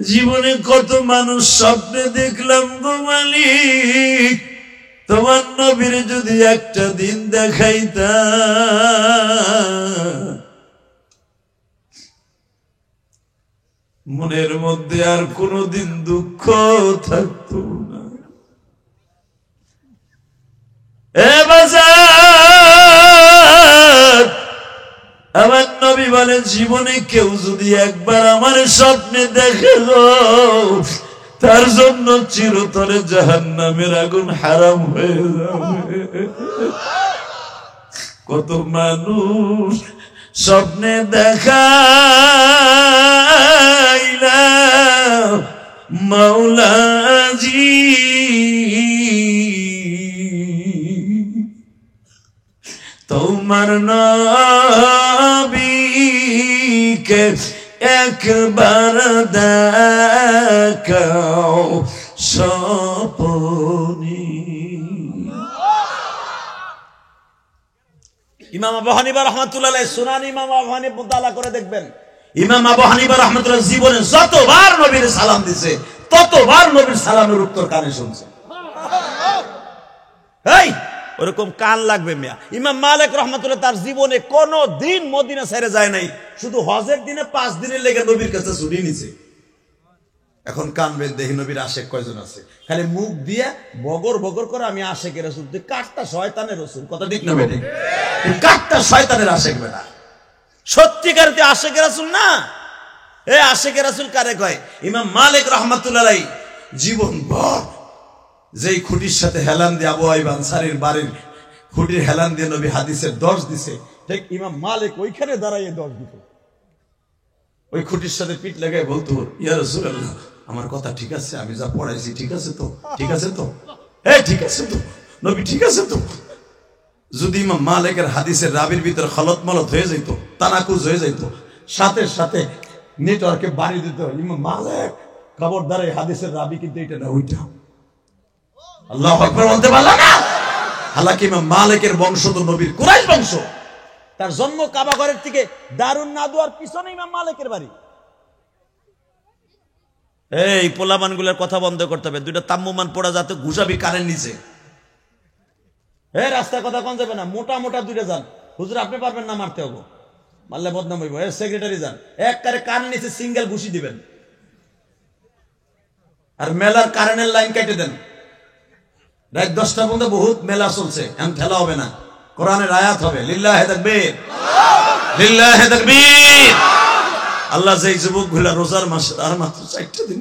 জীবনে কত মানুষ স্বপ্নে দেখলাম গো মালিক, তোমার নবীর যদি একটা দিন দেখাইতা মনের মধ্যে আর কোনদিন দুঃখ থাকতো না। এ বাজার, আমার নবী বলে জীবনে কেউ যদি একবার আমার স্বপ্নে দেখে গো, তার জন্য চিরতরে জাহান্নামের আগুন হারাম হয়ে যাবে। কত মানুষ স্বপ্নে দেখাইলা মাওলাজি, তোমার নবীকে একবার দেখাও স্বপ্নে। ইমাম আবু হানিফা রাহমাতুল্লাহ আলাইহি সুনান ইমাম আবু হানিফা মুতালা করে দেখবেন, ইমাম আবু হানিফা রাহমাতুল্লাহ জীবনে যতবার নবীর সালাম দিছে ততবার নবীর সালামের উত্তর কানে শুনছে। এই ওরকম কান লাগবে মিয়া। ইমাম মালিক রাহমাতুল্লাহ তার জীবনে কোনো দিন মদিনা ছেড়ে যায় নাই, শুধু হজের দিনে 5 দিনের লেগে নবীর কাছে ছুটি নিছে। এখন কানবেন দেখি নবীর আশেক কয়জন আছে, খালি মুখ দিয়ে বগর বগর করে আমি আশেকের রাসূল, তুই কাটটা শয়তানের রাসূল, কথা ঠিক না বেটি? তুই কাটটা শয়তানের আশেক বেটা, সত্যিকার তুই আশেকের রাসূল না। এ আশেকের রাসূল কারে কয়? ইমাম মালিক রাহমাতুল্লাহ আলাইহি জীবন ভর যেই খুঁটির সাথে হেলান দিয়ে আবু আইয়ুব আনসারীর বাড়ির খুঁটির হেলান দিয়ে নবী হাদিসের 10 দিছে, ঠিক ইমাম মালিক ওইখানে দাঁড়াইয়ে 10 দিত। ওই খুঁটির সাথে পিঠ লাগায় বলতো, ইয়া রাসূলুল্লাহ আমার কথা ঠিক আছে, আমি যা পড়াইছি ঠিক আছে তো? ঠিক আছে তো? ঠিক আছে তো নবী, ঠিক আছে তো? যদি ইমাম মালিকের হাদিসের রাবির ভিতর খলত মলত হয়ে যাইত, তানাকুজ হয়ে যাইত, সাথে সাথে নেটওয়ার্কে বাড়ি দিত, ইমাম মালিক খবরদার এই হাদিসের রাবি কিন্তু এটা না ওইটা। আল্লাহু আকবার বলতে পারলা না? হালাকি ইমাম মালিকের বংশ তো নবীর কুরাইশ বংশ, তার জন্ম কাবা ঘরের থেকে দারুন নাদুয়ার পিছনে ইমাম মালিকের বাড়ি। এই পোলাপানগুলোর কথা বন্ধ করতে হবে, দুইটা তাম্মুমান পড়া যাতে ঘুষাবি কানের নিচে। রাস্তায় কথা কোন যাবে না, মোটা মোটা দুইটা যান, হুজুর আপনি পারবেন না মারতে হবো, মারলে বদনাম হইব। সেক্রেটারি যান, একবারে কানের নিচে সিঙ্গেল ঘুষি দিবেন, আর মেলার কারেন্টের লাইন কেটে দেন। রাত 10টা পর্যন্ত বহুত মেলা চলছে, এখন ঠেলা হবে না, কোরআনের আয়াত হবে, লিল্লাহি তাকবীর, লিল্লাহি তাকবীর। আল্লাহ যেই যুবকগুলা রোজার মাসে আর মাত্র 4টা দিন,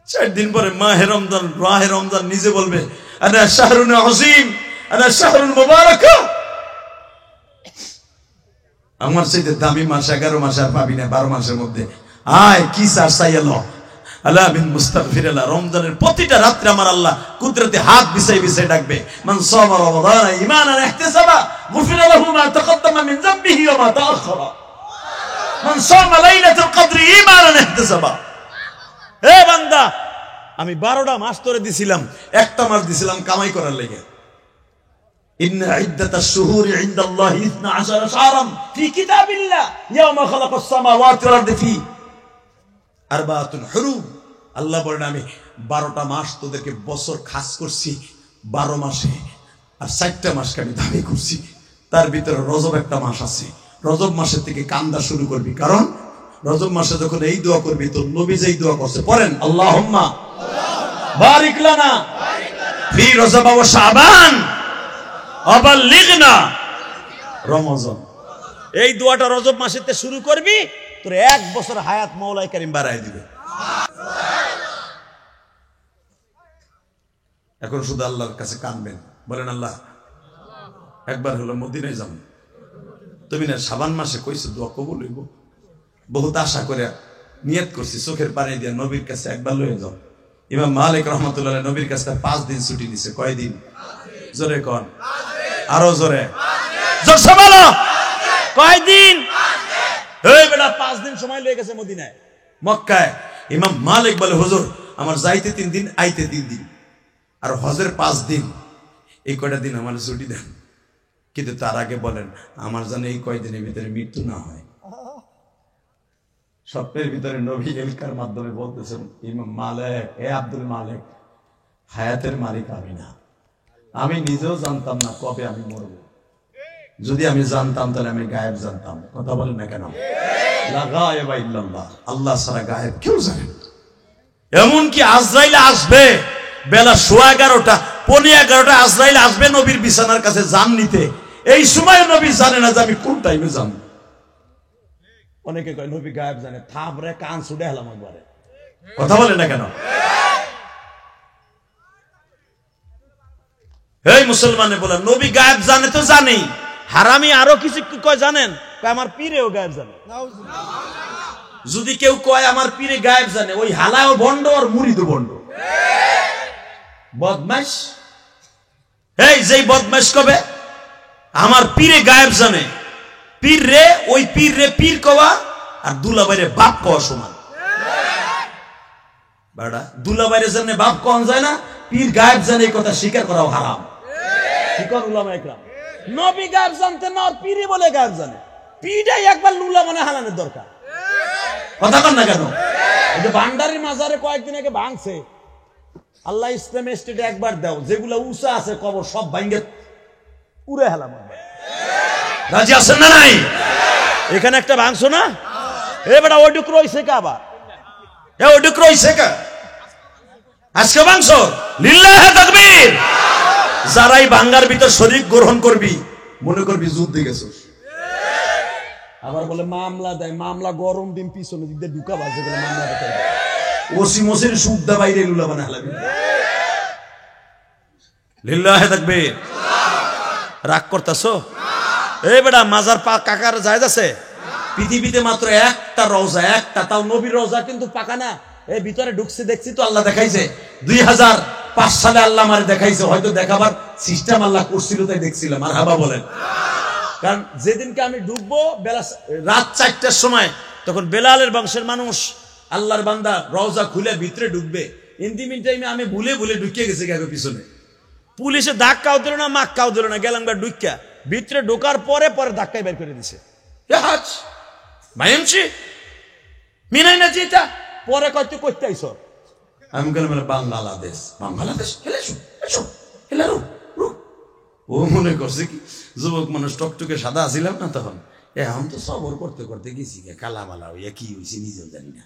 4 দিন পরে মাহে রমজান নিজে বলবে আনা শাহরুন আযীম, আনা শাহরুন মুবারাক। আমার চাইতে দামি মাস 11 মাস আর পাবি না 12 মাসের মধ্যে। আয় কি চার চাইলো আল্লাহ বিন মুস্তাগফিরুল্লাহ। রমজানের প্রতিটা রাত্রে আমার আল্লাহ কুদরতে হাত বিছাই বিছাই ডাকবে, মান সামা রমাদান ঈমানান ইহতিসাবা গুফিরা লাহু মা তাকদ্দামা মিন যামবিহি ওয়া মা তাআখারা, মান সামা লাইলাতুল কদরি ঈমানান ইহতিসাবা। এ বান্দা, আমি 12টা মাস তোরে দিছিলাম, একটা মাস দিছিলাম কামাই করার লাগি। ইন্না ইদ্দাতাশ শুহুরি ইনদাল্লাহি 12 শাহরান ফি কিতাবিল্লাহ ইয়াওমা খালাকাস সামাওয়াতি ওয়াল আরদি ফি আরবাতুন হুরুম। আল্লাহ বলেন আমি 12টা মাস তোদেরকে বছর খাস করছি, 12 মাসে আর 4টা মাসকে আমি দাবি করছি। তার ভিতরে রজব একটা মাস আছে, রজব মাসের থেকে কান্দা শুরু করবি, কারণ রজব মাসে যখন এই দোয়া করবি তোর নবী যেই দোয়া করছে, পড়েন আল্লাহুম্মা বারিক লানা ফি রজব ওয়া শাবান ওয়া বাল্লিগনা রমজান। এই দোয়াটা রজব মাসেতে শুরু করবি, তোর 1 বছর হায়াত মওলাই কারীম বাড়ায় দিবে। এখন শুধু আল্লাহর কাছে কানবেন, বলেন আল্লাহ একবার হলো মদিনায় যাব, তুমি না শাবান মাসে কইছো দোয়া কবুল হইব, বহুত আশা করে নিয়ত করছি, চোখের পানি দিয়ে নবীর কাছে একবার লয়ে যাও। ইমাম মালিক রাহমাতুল্লাহ আলাইহি নবীর কাছে 5 দিন ছুটি নিছে। কয় দিন? জোরে কোন, আরো জোরে, জোরসে বলো কয় দিন? এই বেটা 5 দিন সময় লেগে গেছে মদিনায়, মক্কায়। ইমাম মালিক বলে হুজুর আমার যাইতে 3 দিন, আইতে 3 দিন, আর হজের 5 দিন, এই কয়টা দিন আমার ছুটি দেন। কিন্তু তার আগে বলেন আমার যেন এই কয়দিনের ভিতরে মৃত্যু না হয়। স্বপ্নের ভিতরে নবী এলকার মাধ্যমে বলতেছেন, ইমাম মালিক, এ আব্দুল মালিক, হায়াতের মালিক আমি না। আমি নিজেও জানতাম না কবে আমি মরব। যদি আমি জানতাম তাহলে আমি গায়েব জানতাম। কথা বলেন না কেন? লা গায়েবা ইল্লাল্লাহ, আল্লাহ ছাড়া গায়েব কেউ জানে না। এমনকি আজরাইল আসবে বেলা 11:15, 11:15 আজরাইল আসবে নবীর বিছানার কাছে জান নিতে। এই সময় নবী জানে না যে আমি কোন টাইমে যাব। অনেকে কয় নবী গায়েব জানে, থাপরে কান ছুটে হলাম একবারে। কথা বলে না কেন? এই মুসলমানে বলে নবী গায়েব জানে তো জানি, হারামি আরো কিছু কয় জানেন, আমার পীরেও গায়েব জানে। যদি কেউ কয় আমার পীরে গায়েব জানে, ওই হালাও ভণ্ড আর মুরিদও ভণ্ড, বদমাইশ। এই যেই বদমাইশ কবে আমার পীরে গায়েব জানে, পীর রে ওই পীর রে পীর কওয়া আর দুলাভাইরে বাপ কওয়া সমান। বাড়া দুলাভাইরে জানে বাপ কওয়া যায় না, পীর গায়েব জানে এই কথা স্বীকার করাও হারাম। কি কর উলামা ইকরাম? নবী গায়েব জানতে না আর পীরে বলে গায়েব জানে। পীরটাই একবার লুলা মানে হালানোর দরকার। কথা কন না কেন? এই যে ভান্ডারি মাজারে কয়েকদিন আগে ভাঙছে, আল্লাহ ইসলাম স্টেটে একবার দাও, যেগুলো উঁচা আছে কবর সব ভাঙ্গে উড়ে হেলাম। রাজি আছেন না নাই? এখানে একটা ভাঙছো না, এবার ওইটুক রয়েছে কা, আবার ওইটুক রয়েছে কা, আজকে ভাঙছো। লিল্লাহে তাকবীর। যারাই ভাঙ্গার ভিতর শরীক গ্রহণ করবি মনে করবি যুদ্ধে গেছিস। আবার বলে মামলা দেয়, মামলা গরম দিন পিছনে দিক দিয়ে ঢুকা বাজে বলে মামলা দেয়। ওসি মসির সুদ্দা বাইরে লুলা বানা হালাবি। লিল্লাহে তাকবীর। রাগ করতেছো? এই বেটা মাজার পা কাকার জায়েজ আছে? পৃথিবীতে মাত্র একটা রওজা, একটা, তাও নবীর রওজা কিন্তু পাকা না। এই ভিতরে ঢুকছে দেখছি তো, আল্লাহ দেখাইছে 2005 সালে আল্লাহ আমারে দেখাইছে। হয়তো দেখাবার সিস্টেম আল্লাহ করছিল তাই দেখছিলাম। আর হাবা বলেন। কারণ যেদিনকে আমি ঢুকবো বেলা রাত 4টার সময়, তখন বেলালের বংশের মানুষ আল্লাহর বান্দা রওজা খুলে ভিতরে ঢুকবে। ইন্দিমিন টাইমে আমি ভুলে ভুলে ঢুকিয়ে গেছি গায়ে পিছনে। পুলিশে ধাক্কাও দিল না, মাক্কাও দিল না, গেলাম গা ঢুকিয়া। ভিতরে ঢোকার পরে পরে ধাক্কায় বের করে দিছে। মিনাই না জিতা পরে কত করতে আইস। আমি গেলাম বাংলাদেশ, বাংলাদেশ ও মনে করছে কি যুবক মানুষ টকটকে সাদা আসিলাম না তখন। এখন তো সবর করতে করতে গেছি কালা মালা হইয়া কি হয়েছে নিজেও জানি না।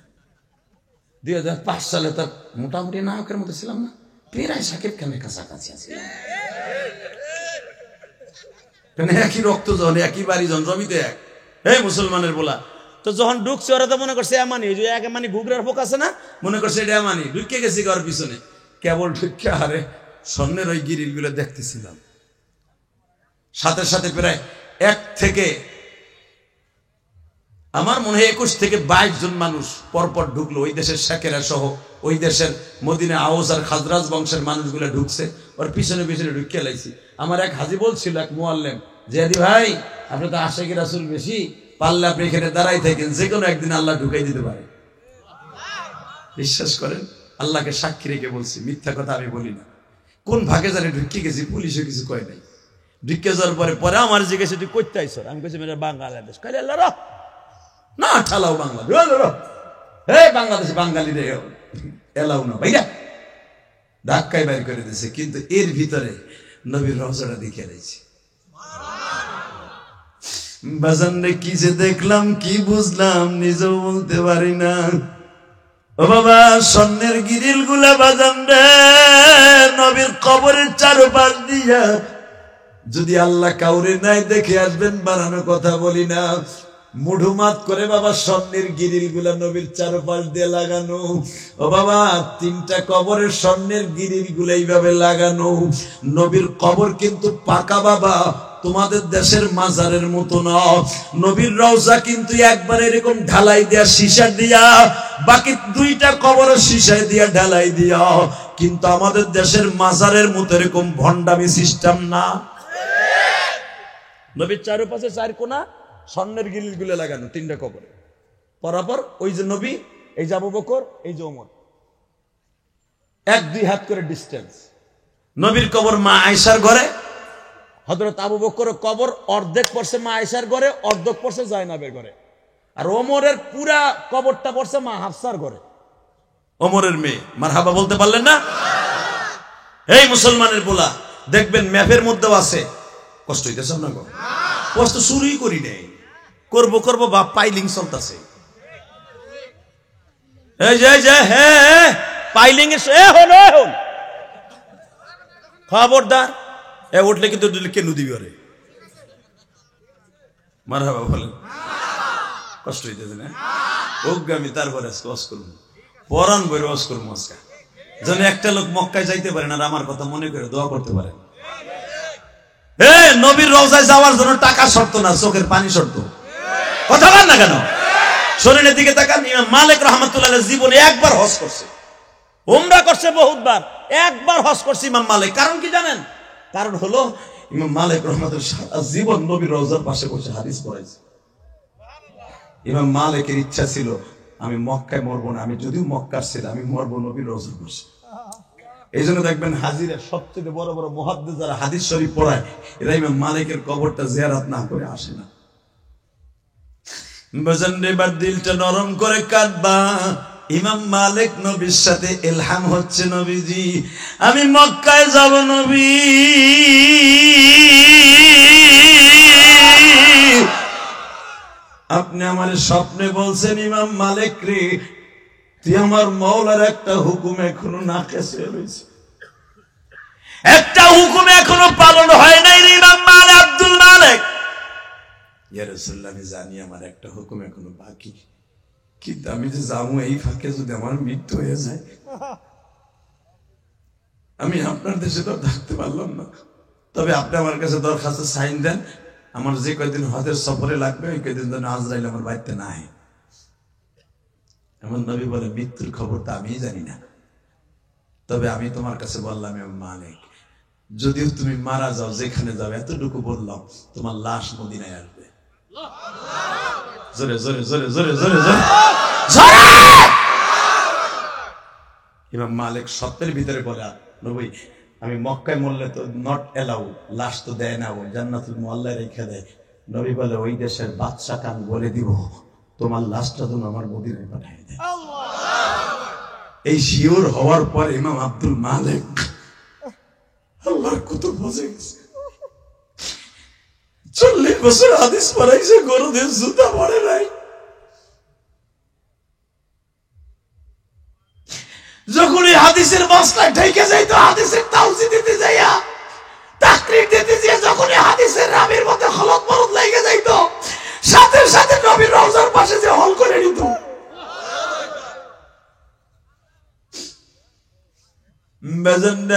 2005 সালে তার মোটামুটি নায়কের মতো ছিলাম না, প্রায় সাকিব খানের কাছাকাছি আছিলাম। একই রক্ত জন, একই বাড়ি জন, জমিতে এক। এই মুসলমানের বলা তো যখন ঢুকছে ওরা তো মনে করছে এমানি, ওই যে এক এমানি ঘুগরার পোক আছে না, মনে করছে এটা এমানি। ঢুকে গেছি ঘর পিছনে, কেবল ঢুকে হারে স্বর্ণের ওই গিরিল গুলো দেখতেছিলাম। সাথে সাথে প্রায় 1 থেকে আমার মনে হয় 21 থেকে 22 জন মানুষ পরপর ঢুকলো। ওই দেশের শেখেরা সহ ওই দেশের মদিনা আওস আর খাজরাজ বংশের মানুষগুলো ঢুকছে, ওর পিছনে পিছনে ঢুকে লাইছি। আমার এক হাজি বলছিল, এক মুআল্লিম, যে আদি ভাই আপনি তো আশিকি রাসূল বেশি, পারলে আপনি এখানে দাঁড়াই থাকেন, যে কোনো একদিন আল্লাহ ঢুকাই দিতে পারে। বিশ্বাস করেন, আল্লাহকে সাক্ষী রেখে বলছি, মিথ্যা কথা আমি বলি না। কোন ভাগে জানি ঢুকে গেছি, পুলিশও কিছু কয় নাই। ঢুকে যাওয়ার পরে পরে আমার জিজ্ঞেস তুই করতে আইস? আমি কেছি বাংলাদেশ। কালে আল্লাহ র না ঠালাও বাংলাদেশ, বাংলাদেশে বাঙালি রে এলাও না ভাইরা, ধাক্কায় বাইর করে দিয়েছে। কিন্তু এর ভিতরে নবীর রওজাটা দেখে রয়েছে। বাজান রে কি যে দেখলাম, কি বুঝলাম, নিজেও বলতে পারি না। ও বাবা, স্বর্ণের গিরিল গুলা বাজান রে নবীর কবরের চারপাশ দিয়া, যদি আল্লাহ কাউরে নাই দেখে আসবেন বানানো কথা বলি না, মুঠুমাত করে বাবা স্বর্ণের গিরিল গুলা নবীর চারপাশ দিয়ে লাগানো। ও বাবা, 3টা কবরের স্বর্ণের গিরিল গুলা এইভাবে লাগানো। নবীর কবর কিন্তু পাকা বাবা, তোমাদের দেশের মাজারের মতো না। নবীর রওজা কিন্তু একবার এরকম ঢালাই দেয়া, সীসা দিয়া, বাকি 2টা কবর সীসায় দিয়া ঢালাই দিয়া। কিন্তু আমাদের দেশের মাজারের মতো এরকম ভণ্ডামি সিস্টেম না। নবীর চারপাশে 4 কোণা স্বর্ণের গিরিল গুলো লাগানো, 3টা কবরে পরাপর। ওই যে নবী, এই যে আবু বকর, এই যে ওমর, 1-2 হাত করে ডিস্টেন্স। নবীর কবর মা আয়েশার ঘরে, হযরত আবু বকরের কবর অর্ধেক পড়ছে মা আয়েশার ঘরে, অর্ধেক পড়ছে জায়নাবের ঘরে। আর ওমরের পুরা কবরটা পড়ছে মা হাফসার ঘরে। ওমরের মেয়ে, মারহাবা বলতে পারলেন না? এই মুসলমানের পোলা, দেখবেন ম্যাপের মধ্যেও আছে। কষ্ট হইতেছে আপনার? কষ্ট শুরুই করি নেই, করবো করবো বাপ, পাইলিং চলতেছে। এই যে হ্যাঁ পাইলিং এর খবরদার, উঠলে কিন্তু কেন দিবি ওরে। মারহাবা বলেন। কষ্ট হইতেছে না? আমি তারপরে করবো, পরান বই রস করবো আজকে, যেন একটা লোক মক্কায় যাইতে পারে না, আমার কথা মনে করে দোয়া করতে পারেন। নবীর রওজায় যাওয়ার জন্য টাকা শর্ত না, চোখের পানি শর্ত। কথা বল না কেন? শরীরের দিকে তাকান। ইমাম মালিক রাহমাতুল্লাহ জীবনে একবার হজ করছে, উমরা করছে বহুতবার, একবার হজ করছে ইমাম মালিক। কারণ কি জানেন? কারণ হলো ইমাম মালিক রাহমাতুল্লাহ জীবন নবীর রওজার পাশে বসে হাদিস পড়াইছে। ইমাম মালিকের ইচ্ছা ছিল আমি মক্কায় মরবো না, আমি যদিও মক্কার ছেলে, আমি মরবো নবীর রওজার পাশে। এই জন্য দেখবেন হাজিরা সবচেয়ে বড় বড় মুহাদ্দিস যারা হাদিস শরীফ পড়ায়, এরা ইমাম মালিকের কবরটা জিয়ারত না করে আসে না। এবার দিলটা নরম করে কাঁদবা। ইমাম মালিক নবীর সাথে ইলহাম হচ্ছে, নবীজি আমি মক্কায় যাব নবী, আপনি আমার স্বপ্নে বলছেন ইমাম মালিক রে, তুই আমার মওলার একটা হুকুম এখনো নাকেশ রয়েছে, একটা হুকুম এখনো পালন হয় নাই রে ইমাম মালিক, আব্দুল মালিক। ইয়া রাসূলুল্লাহ, আমি জানি আমার একটা হুকুম এখনো বাকি, কিন্তু আমি যে যাবো এই ফাঁকে যদি আমার মৃত্যু হয়ে যায়, আমি আপনার দেশে তো থাকতে পারলাম না। তবে আপনি আমার কাছে দরখাস্ত সাইন দেন, আমার যে কয়দিন হজের সফরে লাগবে ওই কয়দিন যেন আজরাইল আমার বাড়িতে না হয়। এমন নবী বলে, মৃত্যুর খবর তো আমি জানি না, তবে আমি তোমার কাছে বললাম মালিক, যদিও তুমি মারা যাও, যেখানে যাও, এতটুকু বললাম তোমার লাশ মদিনায় আসবে। জোরে জোরে জোরে জোরে জোরে জোরে। ইমাম মালিক স্বপ্নের ভিতরে বলে, নবী আমি মক্কায় মরলে তো নট এলাউ, লাশ তো দেয় না, ও জান্নাতুল মুআল্লায় রেখে দেয়। নবী বলে, ওই দেশের বাদশাকে আমি বলে দিব তোমার লাশটা তুমি আমার মদিনায় পাঠিয়ে দেয়। এই শিওর হওয়ার পর ইমাম আব্দুল মালিক আল্লাহর কুতুব বুঝে গেছে। 40 বছর হাদিস পড়াইছে, গরুদের জুতা পড়ে নাই। যখন এই হাদিসের মশলা ঢেকে যাইত, হাদিসের তাওজি দিতে যাইয়া, তাকরীর দিতে যাইয়া, যখন এই হাদিসের রাবির মধ্যে হলত মরদ লেগে যাইত, সাথে সাথে নবীর রওজার পাশে যে হল করে নিত।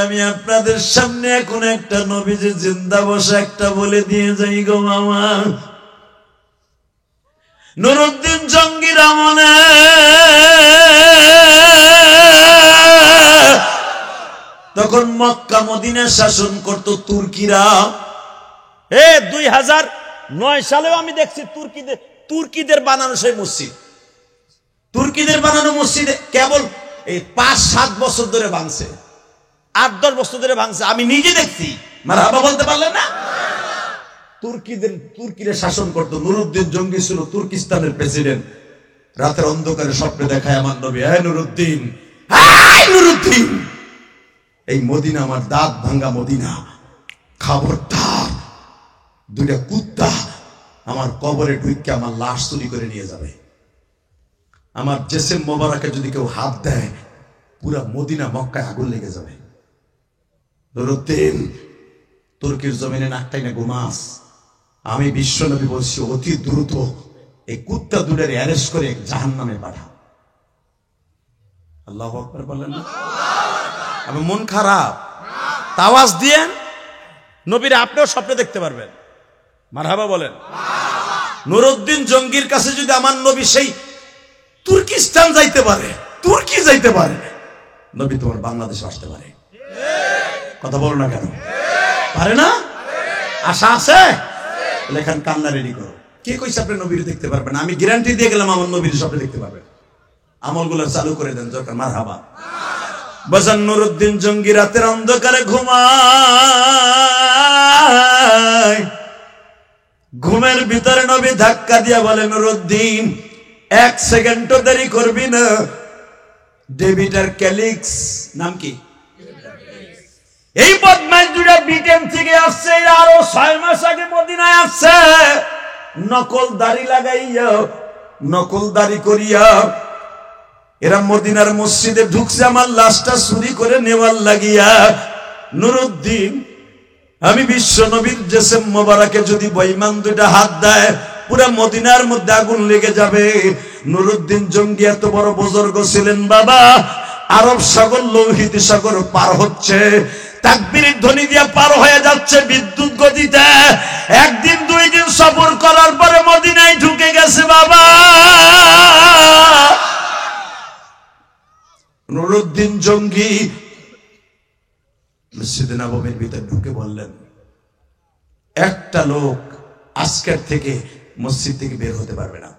আমি আপনাদের সামনে এখন একটা নবী যে জিন্দা বসে একটা বলে দিয়ে যাই গো মামা। নুরউদ্দিন জঙ্গির আমলে তখন মক্কা মদিনা শাসন করত তুর্কিরা। 2009 সালেও আমি দেখছি তুর্কিদের বানানো সেই মসজিদ, তুর্কিদের বানানো মসজিদ কেবল এই 5-7 বছর ধরে ভাঙছে, 8-10 বছর ধরে ভাঙছে, আমি নিজে দেখছি। মারহাবা বলতে পারলেন না? তুর্কিরা শাসন করত। নুরউদ্দিন জঙ্গি ছিল তুর্কিস্তানের প্রেসিডেন্ট। রাতের অন্ধকারে স্বপ্নে দেখায় আমার নবী, হ্যাঁ নুরউদ্দিন, হ্যাঁ নুরউদ্দিন, এই মদিনা আমার দাঁত ভাঙ্গা মদিনা, খবরদার দুইটা কুত্তা আমার কবরে ঢুকে আমার লাশ চুরি করে নিয়ে যাবে। আমার জেসেম মোবারকে যদি কেউ হাত দেয়, পুরা মদিনা মক্কায় আগুন লেগে যাবে। নুরউদ্দিন তুর্কির জমিনে নাকটাই না ঘুমাস, আমি বিশ্বনবী বলছি অতি দ্রুত এই কুত্তা দুটার অ্যারেস্ট করে জাহান্নামে পাঠাও। আল্লাহু আকবার বলেন না? আমি মন খারাপ, তাওয়াজ দিয়ে নবীরা আপনিও স্বপ্নে দেখতে পারবেন। মারহাবা বলেন। নুরউদ্দিন জঙ্গির কাছে যদি আমার নবী সেই তুর্কিস্তান যাইতে পারে, তুর্কি যাইতে পারে, নবী তোমার বাংলাদেশ আসতে পারে। কথা বলো না কেন? পারে না? আশা আছে? লেখান কান্না রেডি করো। কে কইছে আপনি নবীর দেখতে পারবেন? আমি গ্যারান্টি দিয়ে গেলাম আমার নবীর স্বপ্নে দেখতে পারবেন। আমলগুলো চালু করে দেন দরকার। মারহাবা। বাজান নুরউদ্দিন জঙ্গি রাতের অন্ধকারে ঘুমায়। ঘুমের ভিতরে নবী ধাক্কা দিয়া বলে, নুরউদ্দিন এক সেকেন্ডও দেরি করবি না। ডেভিড আর ক্যালিক্স নাম কি? এই বদমাইশ দুটা ব্রিটেন থেকে আসছে, এরা আরো 6 মাস আগে মদিনায় আসছে। নকল দাড়ি লাগাইয়া, নকল দাড়ি করিয়া এরা মদিনার মসজিদে ঢুকছে আমার লাশটা চুরি করে নেওয়ার লাগিয়া। নুরুদ্দিন, আমি বিশ্ব নবীর জেসেম মোবারকে যদি বেঈমান দুইটা হাত দেয় পুরা মদিনার মধ্যে আগুন লেগে যাবে। নুরুদ্দিন জঙ্গি এত বড় বুজুর্গ ছিলেন বাবা। আরব সাগর, লোহিত সাগর পার হচ্ছে, তাকবীরের ধ্বনি দিয়ে পার হয়ে যাচ্ছে বিদ্যুৎ গতিতে। একদিন 2 দিন সফর করার পরে মদিনায় ঢুকে গেছে বাবা। নুরুদ্দিন জঙ্গি মসজিদে নববীর ভিতর ঢুকে বললেন, একটা লোক আজকের থেকে মসজিদ থেকে বের হতে পারবে না।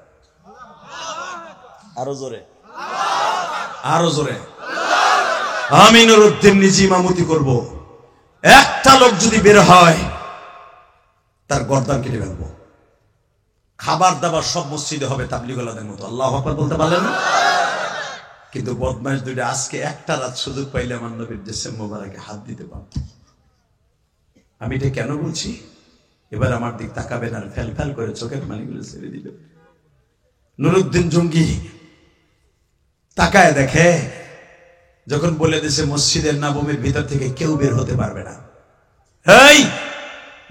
আরো জোরে, আরো জোরে। আমি নুরুদ্দিন নিজে ইমামতি করব। একটা লোক যদি বের হয় তার গর্দান কেটে ফেলবো। খাবার দাবার সব মসজিদে হবে তাবলীগওয়ালাদের মতো। আল্লাহু আকবার বলতে পারলেন না? কিন্তু বদমাইশ দুইটা আজকে একটা রাত সুযোগ পাইলে আমার নবীর জেসেম মোবারকে হাত দিতে পারত। আমি এটা কেন বলছি? এবার আমার দিক তাকাবেন আর ফেল ফেল করে চোখের পানিগুলো ছেড়ে দিবেন। নুরুদ্দিন জঙ্গি তাকায় দেখে, যখন বলে দিছে মসজিদের নববীর ভিতর থেকে কেউ বের হতে পারবে না, এই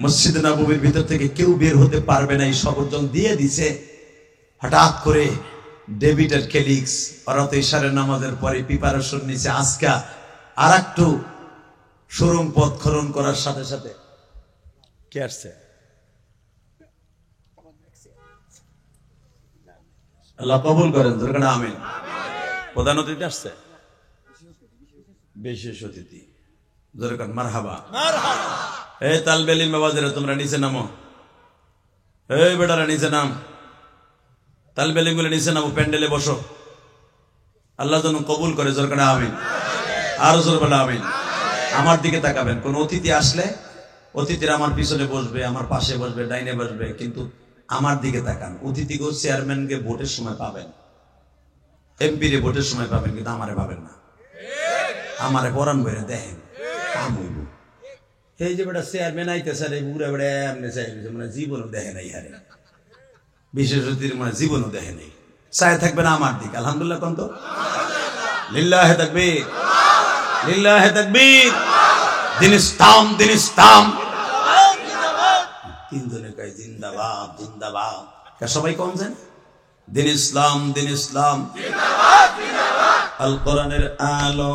মসজিদের নববীর ভিতর থেকে কেউ বের হতে পারবে না, এই শপথ দিয়ে দিছে। হঠাৎ করে ডেভিড আর ক্যালিক্স ওরা তো ইশারের নামাজের পরে প্রিপারেশন নিছে আজকা আর একটু সুরঙ্গ পথ খনন করার সাথে সাথে কে আসছে? আল্লাহ কবুল করেন, দরকার আমিন। প্রধান অতিথি আসছে, বিশেষ অতিথি দরকার মারহাবা। এই তালবে ইলম বাবাজিরা তোমরা নিচে নামো। এই বেটারা নিচে নাম, তালবে ইলম গুলো নিচে নামো, প্যান্ডেলে বসো। আল্লাহ যেন কবুল করে, দরকার আমিন। আরো জোর বলে আমিন। আমার দিকে তাকাবেন। কোন অতিথি আসলে অতিথিরা আমার পিছনে বসবে, আমার পাশে বসবে, ডাইনে বসবে, কিন্তু আমার দিকে তাকান। অতিথিকে চেয়ারম্যানকে ভোটের সময় পাবেন, এমপি রে ভোটের সময় পাবেন, কিন্তু আমারে পাবেন না। আমারে পরান বইরে দেখেন কাম হইব। এই যে বেটা চেয়ারম্যান আইতেছে, এই বুড়া বেড়া এমনি চাইছে, মানে জীবনও দেখে নাই। হারে বিশেষ অতিথির মানে জীবনও দেখে নাই। চায় থাকবেন আমার দিক। আলহামদুলিল্লাহ কোন তো লিল্লাহে তাকবীর, লিল্লাহে তাকবীর। দিন ইসলাম, দিন ইসলাম। তিনজনে কয় জিন্দাবাদ, জিন্দাবাদ। সবাই কম যান দিন ইসলাম, দিন ইসলাম। আল কোরআনের আলো,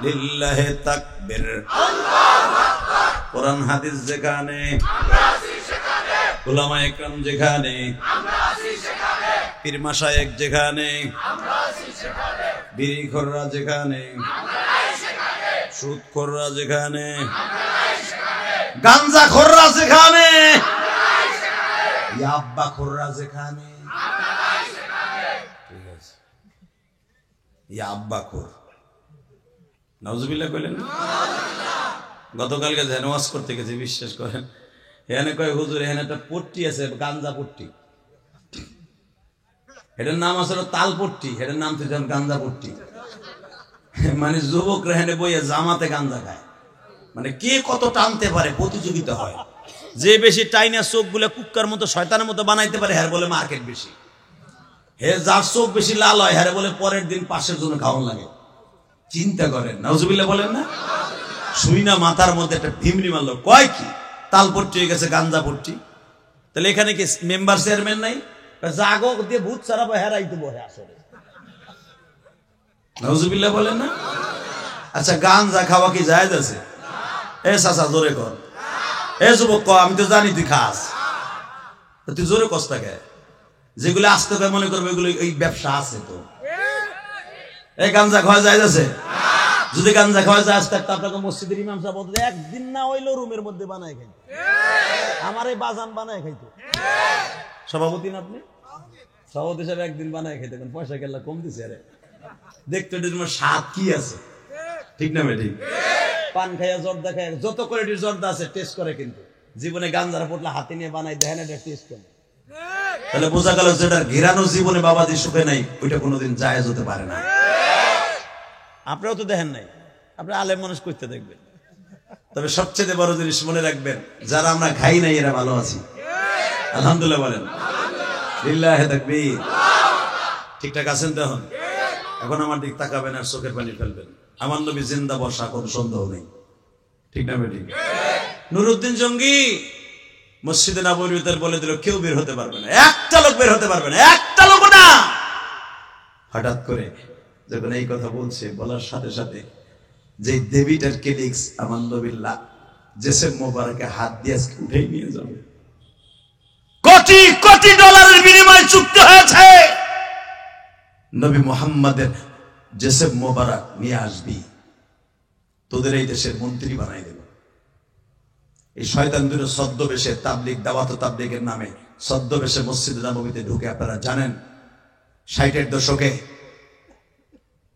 লিল্লাহে তাকবীর। কোরআন হাদিস যেখানে, উলামায়ে কেরাম যেখানে, পীর মাশায়েখ যেখানে, বিড়িখোররা যেখানে, সুদখোররা যেখানে, গাঞ্জাখোররা যেখানে, ইয়াব্বাখোররা যেখানে। ঠিক আছে, ইয়াব্বাখোর নাউজুবিল্লাহ কইলেন। গতকালকে ওয়াজ করতে গেছি, বিশ্বাস করেন, এখানে কয় হুজুর এখানে একটা পট্টি আছে, গাঞ্জা পট্টি। এটার নাম আসলে তাল পট্টি, এটার নাম তো গাঞ্জা পট্টি। মানে যুবকরা এখানে বইয়ে জামাতে গাঞ্জা খায়। মানে কে কত টানতে পারে প্রতিযোগিতা হয়। যে বেশি টাইনা চোখ গুলো কুক্কার মতো শয়তানের মতো বানাইতে পারে, হ্যাঁ বলে মার্কেট বেশি। হে যার চোখ বেশি লাল হয়, হ্যাঁ বলে পরের দিন পাশের জন্য খাওয়ান লাগে। চিন্তা করেন, নাউজুবিল্লাহ বলেন না। শুই না মাথার মধ্যে একটা ভিমরি মারলো, কয় কি তাল পট্টি হয়ে গেছে গাঞ্জা পট্টি। তাহলে এখানে কি মেম্বার চেয়ারম্যান নাই? জাগো দিয়ে ভূত ছাড়া হেরাই দেবো আসলে। নাউজুবিল্লাহ বলেন না। আচ্ছা গাঞ্জা খাওয়া কি জায়েজ আছে? এ চাচা জোরে কর। এ যুবক ক, আমি তো জানি তুই খাস, তুই জোরে কষ্ট কে? যেগুলো আসতে পারে মনে করবে এগুলো এই ব্যবসা আছে। তো এই গাঞ্জা খাওয়া জায়েজ আছে? যদি গাঞ্জা খাওয়া যায় থাকতো আপনাকে মসজিদের ইমাম সাহেব বলতো একদিন না হইলো রুমের মধ্যে বানায় খাইতো, আমার এই বাজান বানায় খাইতো। সভাপতি না আপনি? সভাপতি সাহেব একদিন বানায় খাইতো, পয়সা কেল্লা কম দিছে। আরে দেখতো এটার স্বাদ কি আছে, ঠিক না ভাই? ঠিক। পান খাইয়া জর্দা খাই, যত কোয়ালিটির জর্দা আছে টেস্ট করে, কিন্তু জীবনে গাঞ্জার পোটলা হাতে নিয়ে বানাই দেখেন, এটা টেস্ট করে। তাহলে বোঝা গেল যেটা ঘিরানো জীবনে বাবাজি সুখে নাই, ওইটা কোনোদিন জায়েজ হতে পারে না। আপনারাও তো দেখেন নাই, আপনি আলেম মানুষ করতে দেখবেন। তবে সবচেয়ে বড় জিনিস মনে রাখবেন, যারা আমরা খাই নাই এরা ভালো আছি। আলহামদুলিল্লাহ বলেন, লিল্লাহি তাকবীর। ঠিকঠাক আছেন তো? এখন আমার দিক তাকাবেন আর চোখের পানি ফেলবেন। আমার নবী জিন্দা বসা, কোনো সন্দেহ নেই। ঠিক না বেঠিক? নুরুদ্দিন জঙ্গি মসজিদে নববীর ভিতর বলে দিল কেউ বের হতে পারবে না, একটা লোক বের হতে পারবে না, একটা লোক না। হঠাৎ করে যখন এই কথা বলছে, বলার সাথে সাথে যে ডেভিড কেলিক্স আমার নবীর জেসেম মোবারকে হাত দিয়ে উঠে নিয়ে যাবে। কোটি কোটি ডলারের বিনিময়ে চুক্তি হয়েছে, নবী মুহাম্মাদের জেসেম মোবারক নিয়ে আসবি, তোদের এই দেশের মন্ত্রী বানাই দেব। এই শয়তান দুটো ছদ্মবেশে তাবলিগ, দাওয়াত তাবলিগের নামে ছদ্মবেশে মসজিদে নববীতে ঢুকে, আপনারা জানেন 60-এর দশকে,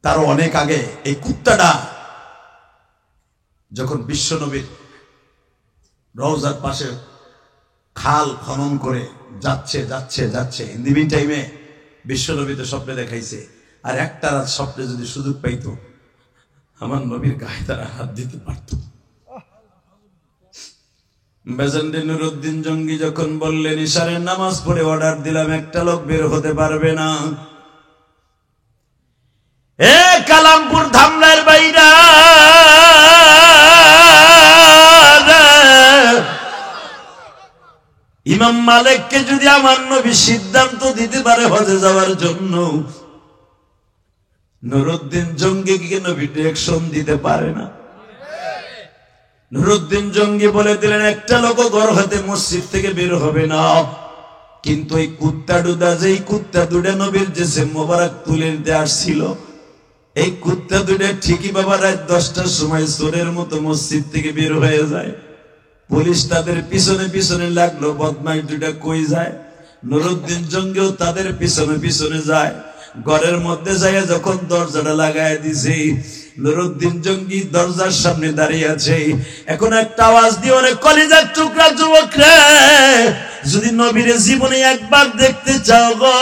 তারও অনেক আগে, এই কুত্তাটা যখন বিশ্ব নবীর রওজার পাশে খাল খনন করে যাচ্ছে যাচ্ছে যাচ্ছে, ইন দি মিন টাইমে বিশ্ব নবীতে স্বপ্নে দেখাইছে, আর একটা রাত স্বপ্নে যদি সুযোগ পাইতো আমার নবীর গায়ে তারা হাত দিতে পারত। বেজেন্ডে নুরুদ্দিন জঙ্গি যখন বললেন ইশারের নামাজ পড়ে অর্ডার দিলাম, একটা লোক বের হতে পারবে না। এ কালামপুর ধামরার বাইরা, ইমাম মালিককে যদি আমার নবী সিদ্ধান্ত দিতে পারে হজে যাওয়ার জন্য, নুরুদ্দিন জঙ্গিকে নবী ডিরেকশন দিতে পারে না। নুরুদ্দিন জঙ্গি বলে দিলেন একটা লোক ঘর হতে মসজিদ থেকে বের হবে না। কিন্তু এই কুত্তা দুটা, যেই কুত্তা দুটা নবীর জেসেম মোবারক তুলে দিতে আসছিল, এই কুত্তা দুটা ঠিকই বাবা রাত 10টার সময় চোরের মতো মসজিদ থেকে বের হয়ে যায়। পুলিশ তাদের পিছনে পিছনে লাগলো, বদমাইশ দুটা কই যায়? নুরুদ্দিন জঙ্গিও তাদের পিছনে পিছনে যায়। ঘরের মধ্যে যায় যখন দরজাটা লাগায় দিছে, নুরুদ্দিন জঙ্গি দরজার সামনে দাঁড়িয়ে আছে। এখন একটা আওয়াজ দিয়ে, ওরে কলিজার টুকরা যুবক রে, যদি নবীর জীবনে একবার দেখতে চাও গো,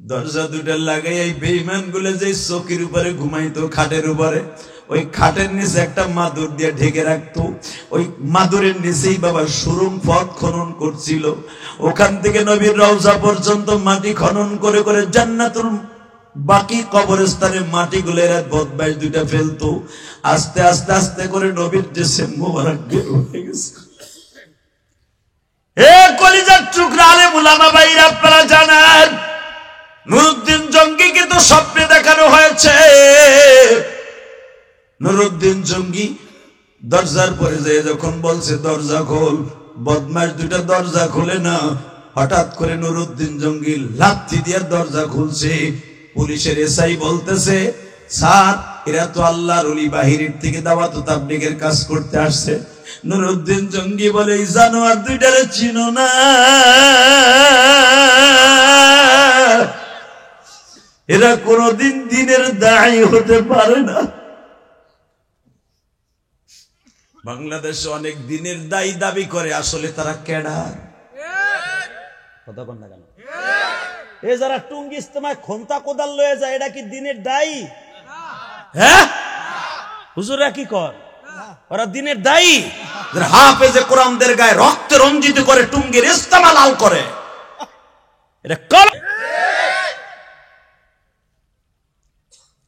দরজা দুটা লাগাই এই বেঈমান গুলো যে চৌকির উপরে ঘুমাইতো, খাটের উপরে, ওই খাটের নিচে একটা মাদুর দিয়ে ঢেকে রাখতো। ওই মাদুরের নিচেই বাবা সুরুম পথ খনন করছিল। ওখান থেকে নবীর রওজা পর্যন্ত মাটি খনন করে করে জান্নাতুল বাকি কবরস্থানের মাটিগুলো এরা বদমাইশ দুইটা ফেলতো। আস্তে আস্তে আস্তে করে নবীর জেসেম মোবারক বের হয়ে গেছে। এ কলিজার টুকরা আলেম উলামা ভাইরা, আপনারা জানেন নুরুদ্দিন জঙ্গিকে তো স্বপ্নে দেখানো হয়েছে। নুরুদ্দিন জঙ্গি দরজার পরে যেয়ে যখন বলছে দরজা খোল, বদমাশ দুটা দরজা খুলে না। হঠাৎ করে নুরুদ্দিন জঙ্গি লাথি দিয়ে দরজা খুলছে। পুলিশের এসআই বলতেছে, স্যার এরা তো আল্লাহর ওলি, বাহিরের থেকে দাওয়াত ও তাবলীগের কাজ করতে আসছে। নুরুদ্দিন জঙ্গি বলে, এই জানোয়ার দুইটারে চিনো না? এরা কোনদিন দিনের দায়ী হতে পারে না। বাংলাদেশে অনেক দিনের দায়ী দাবি করে, আসলে তারা ক্যাডার। কথা বল না কেন? এ যারা টুঙ্গি ইস্তেমায় খন্তা কোদাল লয়ে যায়, এটা কি দিনের দায়ী? হ্যাঁ, হুজুরা কি কর, ওরা দিনের দায়ী। হাফেজে কোরআনদের গায়ে রক্তে রঞ্জিত করে টুঙ্গির ইস্তেমা লাল করে, এটা কর।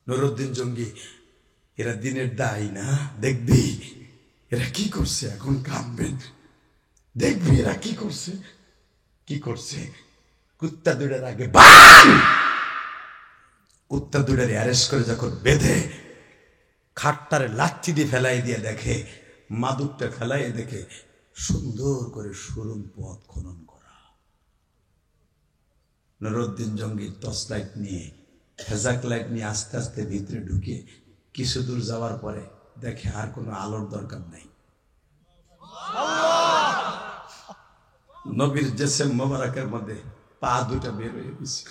নুরুদ্দিন জঙ্গি, এরা দিনের দায়ী না, দেখবি এরা কি করছে, এখন কাঁদবেন, দেখবি এরা কি করছে, কি করছে। কুত্তা দুটার আগে কুত্তা দুটারে অ্যারেস্ট করে যখন বেঁধে খাটটারে লাঠি দিয়ে ফেলাই দিয়ে দেখে, মাদুরটা ফেলাই দেখে সুন্দর করে সুরুম পথ খনন করা। নুরুদ্দিন জঙ্গি টর্চ লাইট নিয়ে, হেজাক লাইট নিয়ে আস্তে আস্তে ভিতরে ঢুকে কিছু দূর যাওয়ার পরে দেখে আর কোনো আলোর দরকার নাই। নবীর জেসেম মোবারকের মধ্যে পা দুটা বের হয়ে গেছে।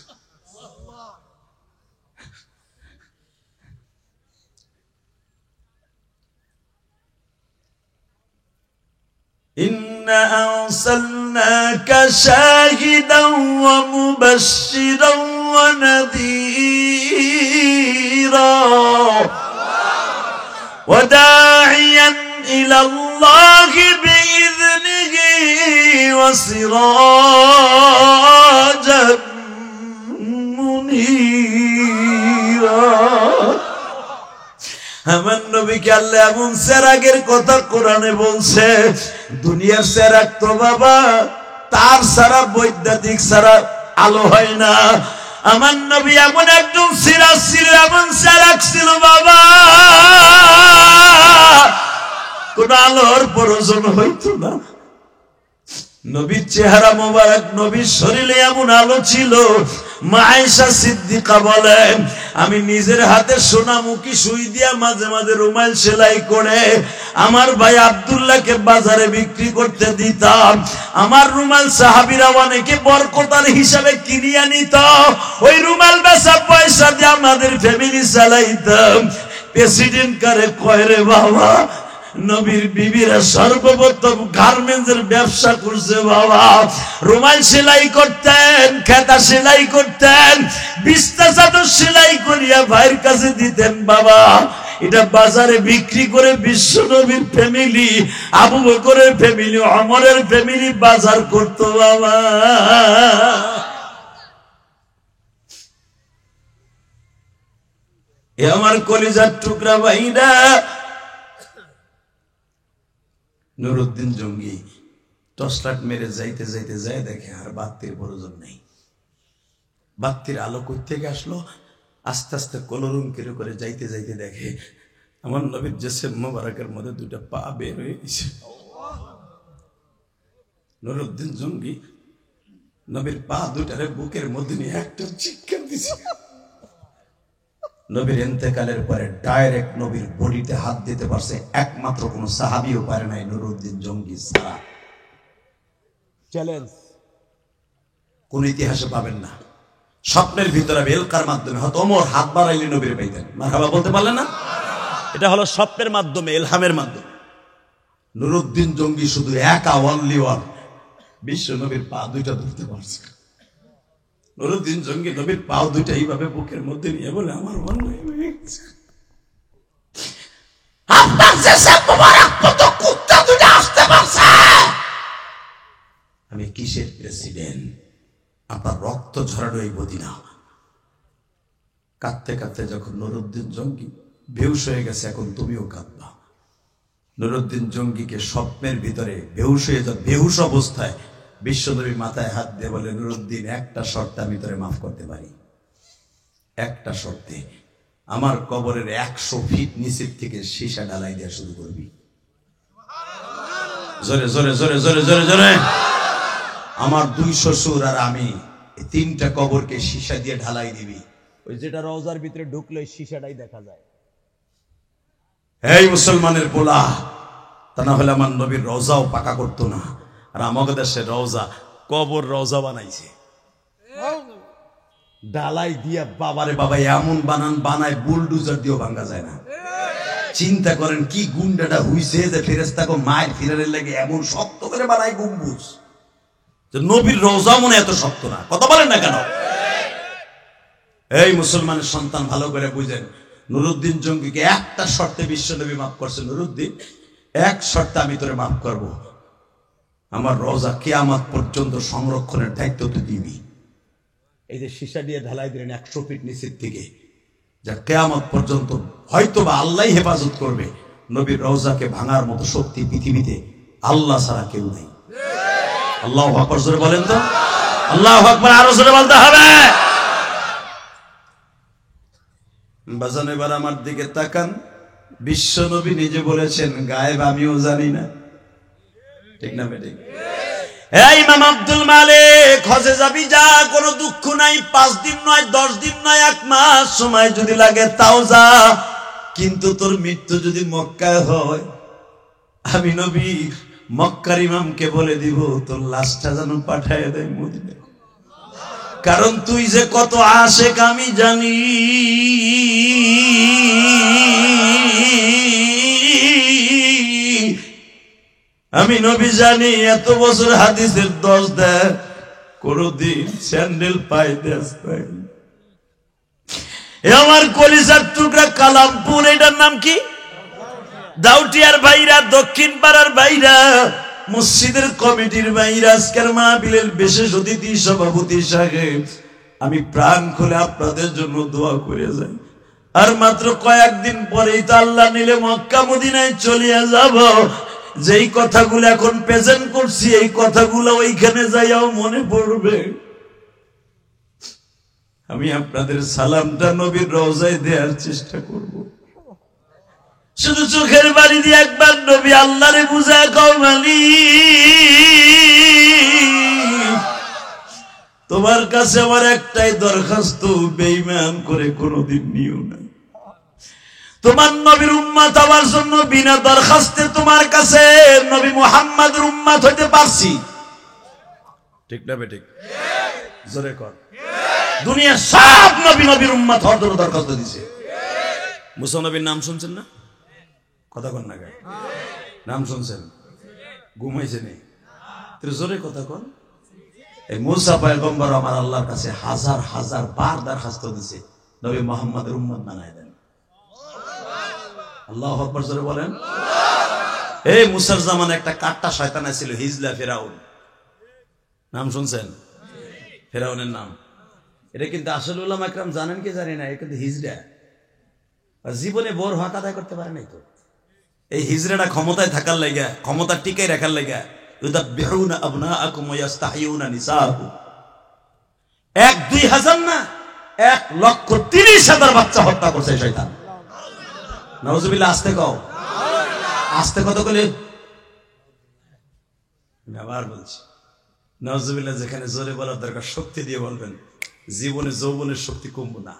ইন্না আরসালনাকা শাহিদাও ওয়া মুবাশশিরাও ওয়া নাযীরা ওয়া দা'iয়ান ইলা আল্লাহি বিইذনিহি ওয়া সিরাজান মুনীরা। আমার নবীকে আল্লাহ এমন চেরাগের কথা কোরআনে বলছে, দুনিয়ার চেরাগ তো বাবা তার ছাড়া, বৈদ্যুতিক ছাড়া আলো হয় না। আমার নবী এমন একজন সিরাজ ছিল, এমন চেরাগ ছিল বাবা, কোন আলোর প্রয়োজন হইতো না। নবীর চেহারা মোবারক, নবীর শরীরে এমন আলো ছিল। মা আয়েশা সিদ্দিকা বলেন, আমি নিজের হাতে সোনামুখী সুই দিয়া মাঝে মাঝে রুমাল সেলাই করে আমার ভাই আব্দুল্লাহকে বাজারে বিক্রি করতে দিতাম। আমার রুমাল সাহাবীরা অনেকে বরকতার হিসাবে কিনিয়া নিত, ওই রুমাল বেচা পয়সা দিয়ে আমাদের ফ্যামিলি চালাইতাম। প্রেসিডেন্ট কারে কয় রে বাবা, নবীর বিবিরা সর্বপ্রথম গার্মেন্টসের ব্যবসা করছে বাবা। রুমাল সেলাই করতেন, খেতা সেলাই করতেন, বিছনা চাদর সেলাই করিয়া ভাইয়ের কাছে দিতেন বাবা। এটা বাজারে বিক্রি করে বিশ্ব নবীর ফ্যামিলি, আবু বকরের ফ্যামিলি, ওমরের ফ্যামিলি বাজার করতো বাবা। এ আমার কলিজার টুকরা ভাইরা, নুরুদ্দিন জঙ্গি টর্চলাইট মেরে যাইতে যাইতে যায় দেখে আর বাতির প্রয়োজন নেই। বাতির আলো কই থেকে আসলো? আস্তে আস্তে কলরুম কেড়ে করে যাইতে যাইতে দেখে আমার নবীর জেসেম মোবারকের মধ্যে দুইটা পা বের হয়ে গেছে। নুরুদ্দিন জঙ্গি নবীর পা দুটারে বুকের মধ্যে নিয়ে একটা চিৎকার দিছে। নবীর ইন্তেকালের পরে ডাইরেক্ট নবীর বডিতে হাত দিতে পারছে একমাত্র কোন সাহাবীও পারে নাই, নুরুদ্দিন জঙ্গি ছাড়া। চ্যালেঞ্জ কোন ইতিহাসে পাবেন না। স্বপ্নের ভিতরে বেলকার মাধ্যমে হয়তো ওমর হাত বাড়াইলে নবীর পাইতেন, মারহাবা বলতে পারলেন না? এটা হলো স্বপ্নের মাধ্যমে, ইলহামের মাধ্যমে। নুরুদ্দিন জঙ্গি শুধু একা, অনলি ওয়ান, বিশ্ব নবীর পা দুইটা ধরতে পারছে। নুরুদ্দিন জঙ্গি নবীর পাও দুইটা এইভাবে বুকের মধ্যে নিয়ে বলে, আমার অন্যায় হয়ে গেছে, আপনার জেসেম মোবারক মতো কুত্তা দুইটা আসতে পারছে। আমি কিসের প্রেসিডেন্ট? আপনার রক্ত ঝরানো এই মদিনা। কাঁদতে কাঁদতে যখন নুরুদ্দিন জঙ্গি বেহুশ হয়ে গেছে, এখন তুমিও কাঁদবা। নুরুদ্দিন জঙ্গিকে স্বপ্নের ভিতরে বেহুশ হয়ে যাও, বেহুশ অবস্থায় বিশ্বনবী মাথায় হাত দিয়ে বলে, নুরুদ্দিন একটা শর্তে আমি তোরে মাফ করতে পারি, একটা শর্তে, আমার কবরের 100 ফিট নিচের থেকে সীসা ঢালাই দেওয়া শুরু করবি। জোরে জোরে জোরে জোরে জোরে জোরে। আমার 2 শ্বশুর আর আমি, এই 3টা কবরকে সীসা দিয়ে ঢালাই দিবি। ওই যেটা রওজার ভিতরে ঢুকলে ওই সীসাটাই দেখা যায়। এই মুসলমানের পোলা, তা না হলে আমার নবীর রওজাও পাকা করতো না। আর আমাদের দেশের রওজা কবর রওজা বানাইছে, ডালাই দিয়া বাবারে বাবা এমন বানায় বুলডুজার দিয়েও ভাঙা যায় না। চিন্তা করেন কি গুন্ডাটা হইছে যে ফেরেশতাকে মায়ের ফিরারের লাগে এমন শক্ত করে বানায় গম্বুজ। নবীর রওজা মনে এত শক্ত না, কথা বলেন না কেন? এই মুসলমানের সন্তান ভালো করে বুঝেন, নুরুদ্দিন জঙ্গিকে একটা শর্তে বিশ্বনবী মাফ করছে, নুরুদ্দিন এক শর্তে আমি তোরে মাফ করব, আমার রওজা কিয়ামত পর্যন্ত সংরক্ষণের দায়িত্ব তুই দিবি। এই যে সীসা দিয়ে ঢালাই দিলেন 100 ফিট নিচের থেকে, যা কিয়ামত পর্যন্ত হয়তো বা আল্লাহই হেফাজত করবে। নবীর রওজাকে ভাঙার মতো শক্তি পৃথিবীতে আল্লাহ ছাড়া কেউ নেই। আল্লাহু আকবার জোরে বলেন তো, আল্লাহু আকবার আরো জোরে বলতে হবে। বাজান এবার আমার দিকে তাকান, বিশ্ব নবী নিজে বলেছেন গায়েব আমিও জানি না, ঠিক না বেঠিক? এই ইমাম আব্দুল মালিক, হজে যাবি যা, কোনো দুঃখ নাই, 5 দিন নয় 10 দিন নয় 1 মাস সময় যদি লাগে তাও যা, কিন্তু তোর মৃত্যু যদি মক্কায় হয়, আমি নবী মক্কার ইমামকে বলে দিব তোর লাশটা যেন পাঠায় দেয় মদিনা। কারণ তুই যে কত আশেক আমি জানি। আমি নবী জানি এত বছর হাদিসের 10 দেয় কোনদিন স্যান্ডেল পাই দেশ নাই। আমার কলিজার টুকরা কালামপুর, এটার নাম কি? দাউটিয়ার ভাইরা, দক্ষিণ পাড়ার ভাইরা, মসজিদের কমিটির ভাইরা, আজকের মাহফিলের বিশেষ অতিথি সভাপতি সাহেব, আমি প্রাণ খুলে আপনাদের জন্য দোয়া করে যাই। আর মাত্র কয়েকদিন পরেই তো আল্লাহ নিলে মক্কা মদিনায় চলে যাব। যেই কথাগুলো এখন প্রেজেন্ট করছি, এই কথাগুলো ওইখানে যাইয়াও মনে পড়বে। আমি আপনাদের সালামটা নবীর রওজায় দেওয়ার চেষ্টা করব। শুধু চোখের বাড়ি দিয়ে একবার নবী আল্লাহরে বুঝায় কও, মালিক তোমার কাছে আমার একটাই দরখাস্ত, বেঈমান করে কোনোদিন নিও না। তোমার নবীর উম্মত হওয়ার জন্য বিনা দরখাস্তে তোমার কাছে নবী মুহাম্মদের উম্মত হইতে পারছি, ঠিক না বেঠিক? জোরে কর। দুনিয়া সব নবী নবীর উম্মত হওয়ার জন্য দরখাস্ত দিছে। মুসা নবীর নাম শুনছেন না? কথা কন না গায়ে, নাম শুনছেন? ঘুমাইছে নেই? জোরে কথা কন। এই মুসা পয়গম্বর আমার আল্লাহর কাছে হাজার হাজার বার দরখাস্ত দিছে, নবী মুহাম্মদের উম্মত বানায় দেন। আল্লাহু আকবার, জোরে বলেন। এই মুসার জামানে একটা কাট্টা শয়তান ছিল, হিজলা ফেরাউন। নাম শুনছেন? ফেরাউনের নাম। এটা কিন্তু আসলে উলামা ইকরাম জানেন কি জানি না, এটা কিন্তু হিজড়া। জীবনে বোর হক আদায় করতে পারে নাই তো। এই হিজড়াটা ক্ষমতায় থাকার লাগা, ক্ষমতা টিকাই রাখার লাগা, ইউদাব্বিহুনা আবনাআকুম ওয়া ইস্তাহয়ুনা নিসাআকুম, 1-2 হাজার না, 1,30,000 বাচ্চা হত্যা করছে শয়তান। নাউজুবিল্লাহ। আস্তে কও, আস্তে কত করে আবার বলছি। নাউজুবিল্লাহ। যেখানে জোরে বলার দরকার শক্তি দিয়ে বলবেন। জীবনে যৌবনের শক্তি কমবো না,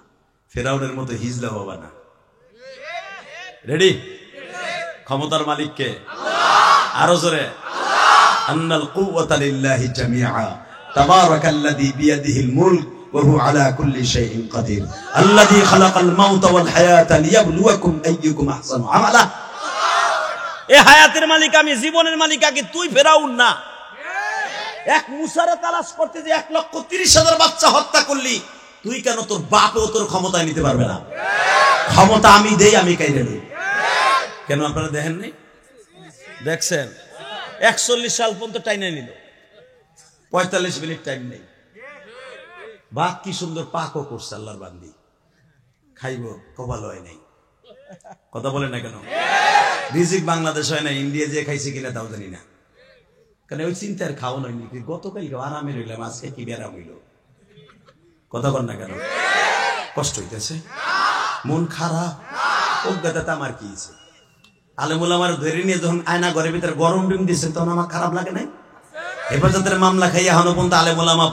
ফেরাউনের মতো হিজলা হবা না। রেডি? ক্ষমতার মালিক কে? আরো জোরে। আন্নাল কুওয়াতা লিল্লাহি জামিআ তাবারাকাল্লাযী বিয়াদিহিল মুলক ওয়া হুয়া আলা কুল্লি শাইইন কাদির আল্লাযী খালাকাল মাউতা ওয়াল হায়াতা লিয়াবলুয়াকুম আইয়ুকুম আহসানু আমালা। এই হায়াতের মালিক আমি, জীবনের মালিক আগে তুই, ফেরাউন না। এক মুসারে তালাশ করতে যে 1,30,000 বাচ্চা হত্যা করলি, তুই কেন তোর বাপও তোর ক্ষমতায় নিতে পারবে না? ক্ষমতা আমি দেই, আমি কাইরে নেই। কেন আপনারা দেখেন নাই? দেখছেন 41 সাল পর্যন্ত টাইম নিল, 45 মিনিট টাইম নেই। বাপ কি সুন্দর পাকও করছে আল্লাহর বান্দি, খাইব কপাল হয় নাই। কথা বলেন না কেন? রিজিক বাংলাদেশ হয় না, ইন্ডিয়া যে খাইছে কিনা তাও জানি না, কারণ ওই চিন্তার খাওয়ানো হয়নি। গতকালকে আরামে রইলাম, আজকে কি ব্যারাম হইল? কথা বল না কেন? কষ্ট হইতেছে, মন খারাপ, অজ্ঞাতা আমার কি হয়েছে? আলেমুল আমার ধরে নিয়ে যখন আয়না ঘরের ভিতরে গরম ডিম দিচ্ছে, তখন আমার খারাপ লাগে নাই? হেফাজতের মামলা খাইয়া হনো পর্যন্ত আলেমুল আমা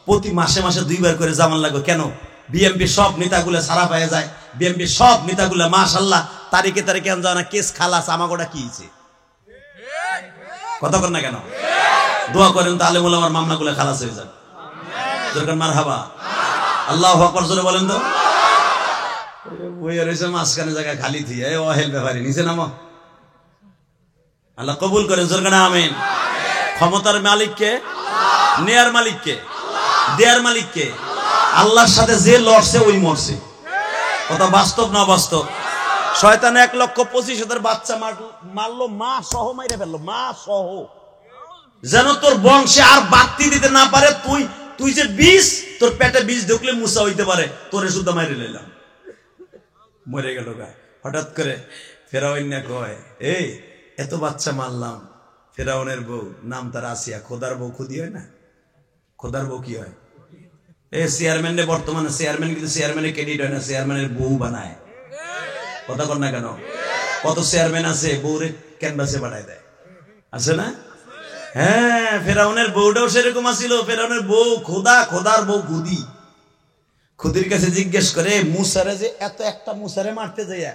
প্রতি মাসে মাসে 2 বার করে জামান লাগো। কেন? বিএমপি সব নেতাগুলো সারা পায়ে যায়, বিএমপি সব নেতাগুলো মাশাআল্লাহ তারিখে তারিখে যাও না, কেস খালাস। আমাগোটা কি হয়েছে? কথা বল না কেন? দোয়া করেন তো আলেমুল আমার মামলাগুলো খালাস হয়ে যাক। দরকার মারহাবা, আল্লাহু আকবার, জোরে বলেন তো। ওই রয়েছে মাঝখানে জায়গা খালি থিয়ে অহেল ব্যাপারে নিচে নামো। আল্লাহ কবুল করেন, জোরে না আমিন। ক্ষমতার মালিককে, নেয়ার মালিককে, দেয়ার মালিককে। আল্লাহর সাথে যে লড়ছে ওই মরছে। কথা বাস্তব না বাস্তব? শয়তান 1,25,000 বাচ্চা মারলো, মা সহ মাইরে ফেললো, মা সহ, যেন তোর বংশে আর বাড়তি দিতে না পারে। তুই যে বীজ, তোর পেটে বীজ ঢুকলে মুসা হইতে পারে, তোরে শুদ্ধ মাইরে নিলাম, মরে গেল গা। হঠাৎ করে ফেরাউন কয়, এই এত বাচ্চা মারলাম, ফেরাউনের বউ নাম তার আসিয়া, খোদার বউ খুদি হয় না? খোদার বউ কি হয়? চেয়ারম্যান, বর্তমানে চেয়ারম্যান, কিন্তু চেয়ারম্যানের ক্রেডিট হয় না, চেয়ারম্যানের বউ বানায়। কথা কর না কেন? কত চেয়ারম্যান আছে বউরে ক্যানভাসে বানায় দেয়, আছে না? হ্যাঁ, ফেরাউনের বউটাও সেরকম আছিল। ফেরাউনের বউ খোদা, খোদার বউ খুদি। খুদির কাছে জিজ্ঞেস করে, মুসারে যে একটা মুসারে মারতে যাইয়া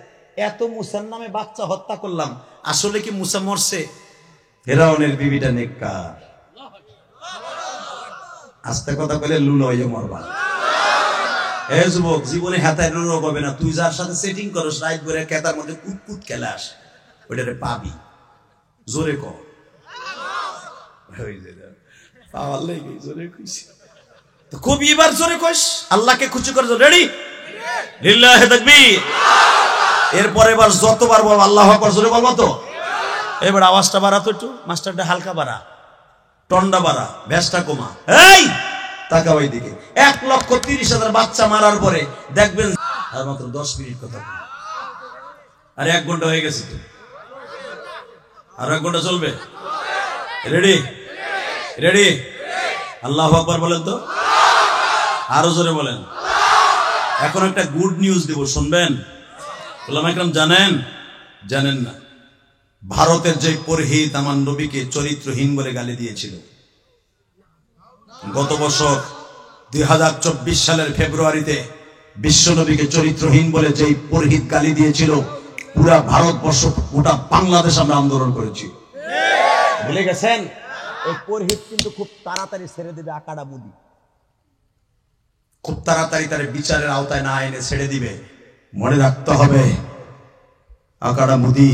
এত মুসার নামে বাচ্চা হত্যা করলাম, আসলে কি মুসা মরছে? ফেরাউনের বিবিটা নেককার। আস্তে কথা বলে লুলো হয়ে মরবা। এ যুবক, জীবনে হাতায় রোগ হবে না। তুই যার সাথে সেটিং করস, রাইট করে কেতার মধ্যে কুটকুট খেলাস, ওইটারে পাবি। জোরে কর। পাওয়ার লেগে জোরে কইছি তো খুব এবার জোরে কইস আল্লাহকে খুশি করে রেডি লিল্লাহি তাকবীর এরপর এবার যতবার বল আল্লাহু আকবার জোরে বলবো তো এবার আওয়াজটা বাড়া তো একটু মাস্টারটা হালকা বাড়া টন্ডা বাড়া ভেস্টা কমা এই তাকাও এইদিকে 1,30,000 বাচ্চা মারার পরে দেখবেন আর মাত্র 10 মিনিট কথা আর 1 ঘন্টা হয়ে গেছে তো আর 1 ঘন্টা চলবে রেডি রেডি আল্লাহু আকবার বলেন তো আরো জোরে বলেন এখন একটা গুড নিউজ দেব শুনবেন ওলামা ইকরাম জানেন না ভারতের যে পুরোহিত আমার নবীকে চরিত্রহীন বলে গালি দিয়েছিল গত বছর 2024 সালের ফেব্রুয়ারিতে বিশ্ব নবীকে চরিত্রহীন বলে যে পুরোহিত গালি দিয়েছিল পুরা ভারতবর্ষ গোটা বাংলাদেশ আমরা আন্দোলন করেছি ভুলে গেছেন এই পুরোহিত কিন্তু খুব তাড়াতাড়ি ছেড়ে দেবে আকাড়া মুদি খুব তাড়াতাড়ি তার বিচারের আওতায় না এনে ছেড়ে দিবে মনে রাখতে হবে আকাড়া মুদি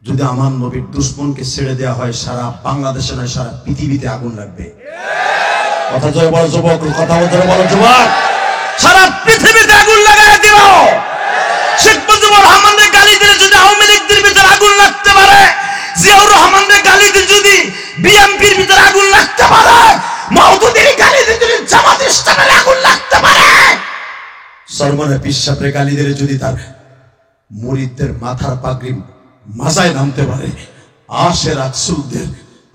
যদি আমার নবীর দুশমনকে ছেড়ে দেওয়া হয় সারা বাংলাদেশে নয় সারা পৃথিবীতে আগুন লাগবে কথা জোরে বলো যুবক কথা জোরে বলো যুবক সারা পৃথিবীতে আগুন লাগায় দিও শেখ মুজিবুর রহমানের গালি দিলে যদি আওয়ামী লীগের ভিতরে আগুন লাগতে পারে জিয়াউর রহমানের গালি দিলে যদি বিএনপির ভিতরে আগুন লাগতে পারে মাওদুদের গালি দিলে যদি জামাত ইসলামের আগুন লাগতে পারে সরমনে পিসাবের গালি দিলে যদি তার মুরিদদের মাথার পাগড়ি মাথায় নামতে পারে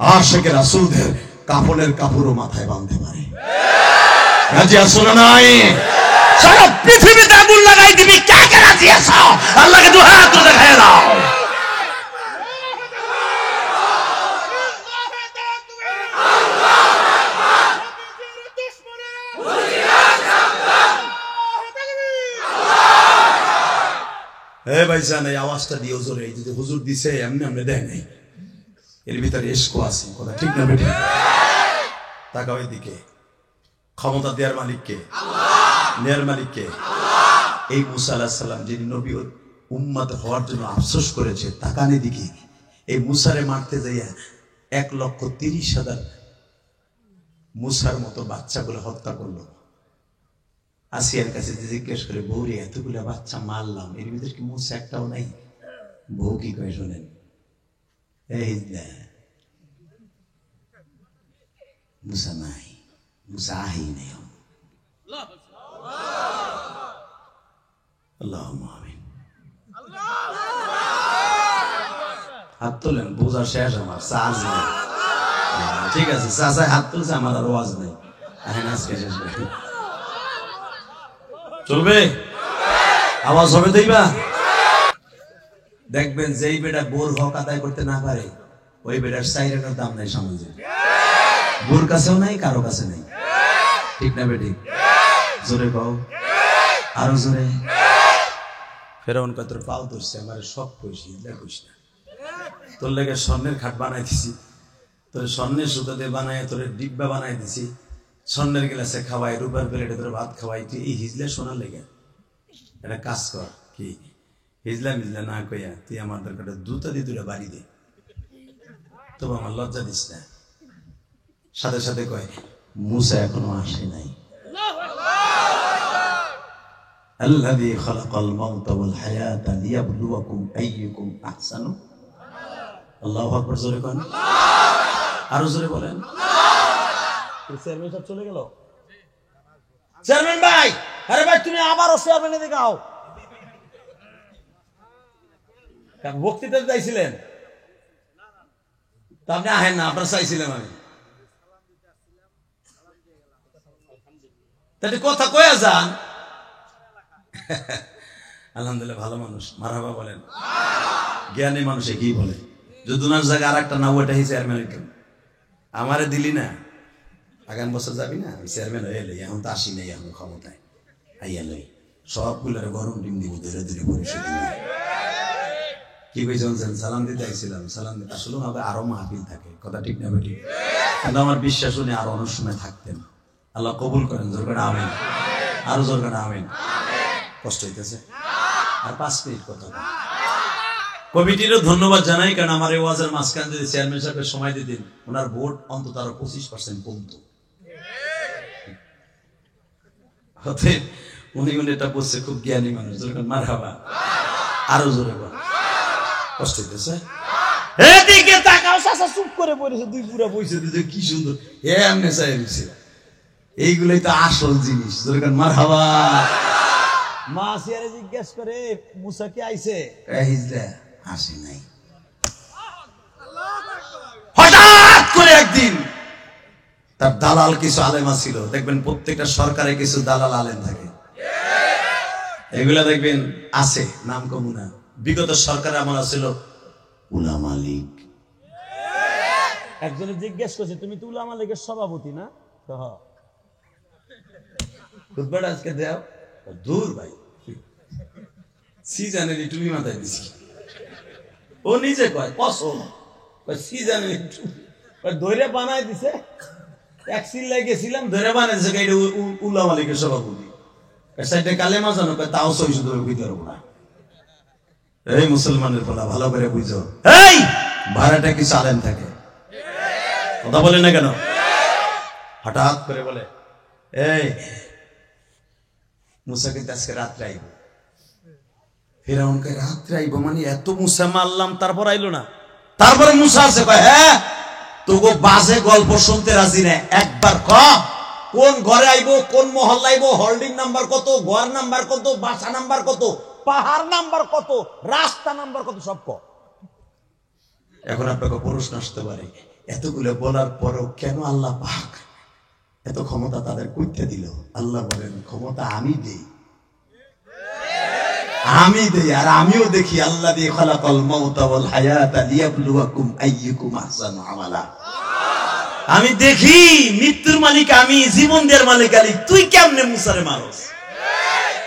আশেকে রাসূলদের কাফনের কাপড়ও মাথায় বাঁধতে পারে রাজি আছো না নাই সারা পৃথিবীতে আগুন লাগাই দিবি কে কে রাজি আছো আল্লাহকে দুই হাত তুলে দেখায় দাও ভাইজান এই আওয়াজটা দিও জোরে এই যে হুজুর দিছে এমনি দেয় নাই এর ভিতরে ইশক আছে কথা ঠিক না বেটা তাকাও এদিকে ক্ষমতা দেওয়ার মালিক কে আল্লাহ নেয়ার মালিক কে আল্লাহ এই মুসা আলাইহিস সালাম যিনি নবী উম্মত হওয়ার জন্য আফসোস করেছে তাকানে দিকে এই মুসারে মারতে যাইয়া 1,30,000 মুসার মতো বাচ্চাগুলো হত্যা করলো আসিয়ার কাছে জিজ্ঞেস করে বউরে এতগুলো বাচ্চা মারলাম এর ভিতরে কি মুসা একটাও নাই বউ কি কয় শোনেন এই মুসা নাই মুসা আহি নাই আল্লাহুম্মা আমিন হাত তোলেন বোঝা শেষ আমার চার্জ নেই ঠিক আছে চাচাই হাত তুলছে আমার আর ওয়াজ নেই এখন আজকে শেষ করে চলবে আওয়াজ হবে দেইবা দেখবেন যেই বেটা বোর হক আদায় করতে না পারে ওই বেটার সাইরেনের দাম নাই সমাজে বোর কাছেও নাই কারো কাছে নাই ঠিক না বেটি জোরে কও আরো জোরে ফেরাউন কত পাও ধরছে আমার সব কইছি দেখুস না তোর লেগে স্বর্ণের খাট বানাই দিছি তোর স্বর্ণের সুতা দিয়ে বানাই তোর ডিব্বা বানাই দিছি স্বর্ণের গ্লাসে খাওয়াই রূপার প্লেটে তোর ভাত খাওয়াই তুই এই হিজলে সোনার লেগে একটা কাজ কর কি হিজলা মিজলা না কইয়া তুই আমার দরকার দুটা দিয়ে দুটা বাড়ি দে তবু আমার লজ্জা দিস না সাথে সাথে কয় মুসা এখনো আসে নাই আল্লাযী খালাকাল মাউতা ওয়াল হায়াতা লিয়াবলুয়াকুম আইয়ুকুম আহসানু আল্লাহু আকবার জোরে কোন আরো জোরে বলেন চেয়ারম্যান সাহেব চলে গেল চেয়ারম্যান ভাই আরে ভাই তুমি আবারও চেয়ারম্যানে দেখাও কারণ বক্তৃতা চাইছিলেন তা আপনি আহেন না আপনার চাইছিলাম আমি তাহলে কথা কয়া যান আলহামদুলিল্লাহ ভালো মানুষ মারহাবা বলেন জ্ঞানী মানুষ কি বলে যদুনার জায়গা আর একটা নাও ওটা চেয়ারম্যান আমারে দিলি না আগামী বছর যাবি না চেয়ারম্যান হয়ে এলি এখন তো আসি নাই এখন ক্ষমতায় আইয়া লই সবগুলোর গরম ডিম দিব ধীরে ধীরে পরিষদ কি কইছেন সালাম দিতে আইছিলাম সালাম দিতে আসলে হবে আরো মাহফিল থাকে কথা ঠিক না বেটি কিন্তু আমার বিশ্বাস উনি আরো অনেক সময় থাকতেন আল্লাহ কবুল করেন জোর করে আমিন আরো জোর করে আমিন কষ্ট হইতেছে আর 5 মিনিট কথা কমিটিরও ধন্যবাদ জানাই, কারণ আমার এই ওয়াজের মাঝখানে যদি চেয়ারম্যান সাহেবের সময় দিতেন, ওনার ভোট অন্তত আরো 25% কমতো। উনি এটা বলছে, খুব জ্ঞানী মানুষ, মারহাবা, আরো জোরে বল, কষ্ট হইতেছে। এদিকে তাকাও, চাচা চুপ করে পড়েছে, দুই পুরা বইছে, কি সুন্দর এমনি চাই দিছে। এইগুলোই তো আসল জিনিস, মারহাবা। মা সিয়ারে জিজ্ঞেস করে, মুসা কি আইছে? আসে নাই। হঠাৎ করে একদিন তার দালাল কিছু আলেমা ছিল, দেখবেন প্রত্যেকটা সরকারে কিছু দালাল আলেম থাকে, এগুলা দেখবেন আছে, নাম কম না। বিগত সরকারে আমার ছিল উলামা লীগ। একজনে জিজ্ঞেস করছে, তুমি তো উলামা লীগের সভাপতি না? আজকে দেও দূর ভাই, সিজানের টুপি মাথায় দিছি। ও নিজে কয় কসম, সিজানের ধরে বানাই দিছে, এক চিল্লাই গেছিলাম, ধরে বানাই দিছে উলামা লীগের সভাপতি। সাইডে কালেমা জানো, তাও সহিষ্ণু ধরে বুঝতে পারবো না। এই মুসলমানের ফলা ভালো করে বুঝো, এই ভাড়াটা কি চালেন থাকে, কথা বলে না কেন? হঠাৎ করে বলে, এই মুসা কিন্তু আজকে রাত্রে আইব। ফেরাউন কয়, রাত্রে আইব মানে? এত মুসা মারলাম তারপর আইলো না? তারপরে মুসা আছে, কয় হ্যাঁ, তোকে বাজে গল্প শুনতে রাজি না, একবার ক কোন ঘরে আইব, কোন মহল্লা আইব, হোল্ডিং নাম্বার কত, ঘর নাম্বার কত, বাসা নাম্বার কত, পাহাড় নাম্বার কত, রাস্তা নাম্বার কত, সব ক। এখন আপনাকে প্রশ্ন আসতে পারে, এতগুলো বলার পরও কেন আল্লাহ পাক এত ক্ষমতা তাদের করতে দিল? আল্লাহ বলেন, ক্ষমতা আমি দেই, আর আমিও দেখি। আল্লাহ দিয়ে খালাকাল মাউতা ওয়াল হায়াতা লিয়াবলুয়াকুম আইয়ুকুম আহসানু আমালা। আমি দেখি, মৃত্যুর মালিক আমি, জীবন দেওয়ার মালিক আলী। তুই কেমনে মুসারে মারস?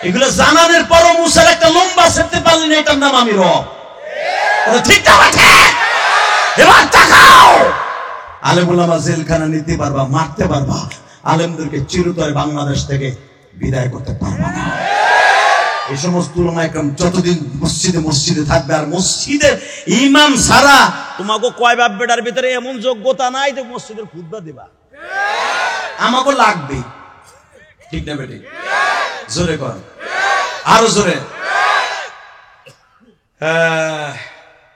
এগুলো জানানোর পরও মুসার একটা লম্বা সেরতে পারলি না, এটার নাম আমি রব। ঠিক না? এবার তাকাও, আলেম ওলামা জেলখানা নিতে পারবা, মারতে পারবা, আলেমদেরকে চিরতরে বাংলাদেশ থেকে বিদায় করতে পারবা না। এই সমস্ত উলামা একরাম যতদিন মসজিদে মসজিদে থাকবে, আর মসজিদের ইমাম ছাড়া তোমাকে কয় বাপ বেটার ভিতরে এমন যোগ্যতা নাই যে মসজিদের খুতবা দিবা, আমাকে লাগবে। ঠিক না বেটি? জোরে কর, আরো জোরে।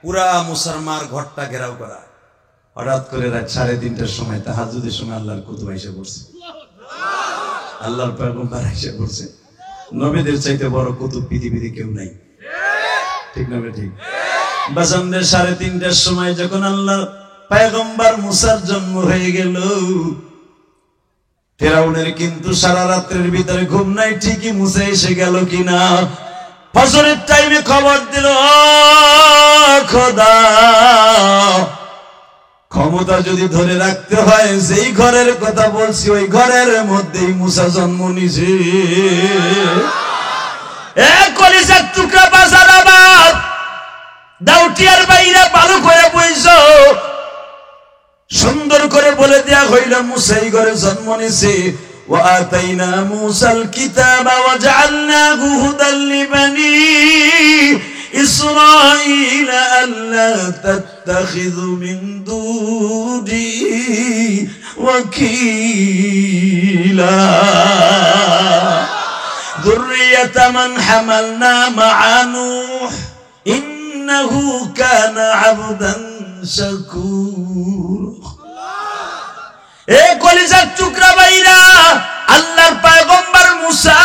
পুরা মুসলমান ঘরটা ঘেরাও করা। হঠাৎ করে রাত 3:30টার সময়, তাহাজ্জুদের সময় আল্লাহর কুতুব এসে পড়ছে, আল্লাহর পয়গম্বর এসে পড়ছে। নবীদের চাইতে বড় কুতুব পৃথিবীতে কেউ নাই, ঠিক না বেটি? বাজানদের 3:30টার সময় যখন আল্লাহর পয়গম্বর মুসার জন্ম হয়ে গেল, ফেরাউনের কিন্তু সারা রাত্রের ভিতরে ঘুম নাই। ঠিকই মুসা এসে গেল কিনা, ফজরের টাইমে খবর দিল, খোদা ক্ষমতা যদি ধরে রাখতে হয়, যেই ঘরের কথা বলছি ওই ঘরের মধ্যেই মুসা জন্ম নিছে। কলিজার টুকরা বাজার আবার দাউটিয়ার বাইরে ভালো করে বইছ, সুন্দর করে বলে দেয়া হইল মুসা এই ঘরে জন্ম নিছে। وآتينا موسى الكتاب وجعلناه هدى لبني إسرائيل ألا تتخذوا من دوني وكيلا ذرية من حملنا مع نوح إنه كان عبدا شكورا। এ কলিজার টুকরা বাইরা, আল্লাহর পয়গম্বর মুসা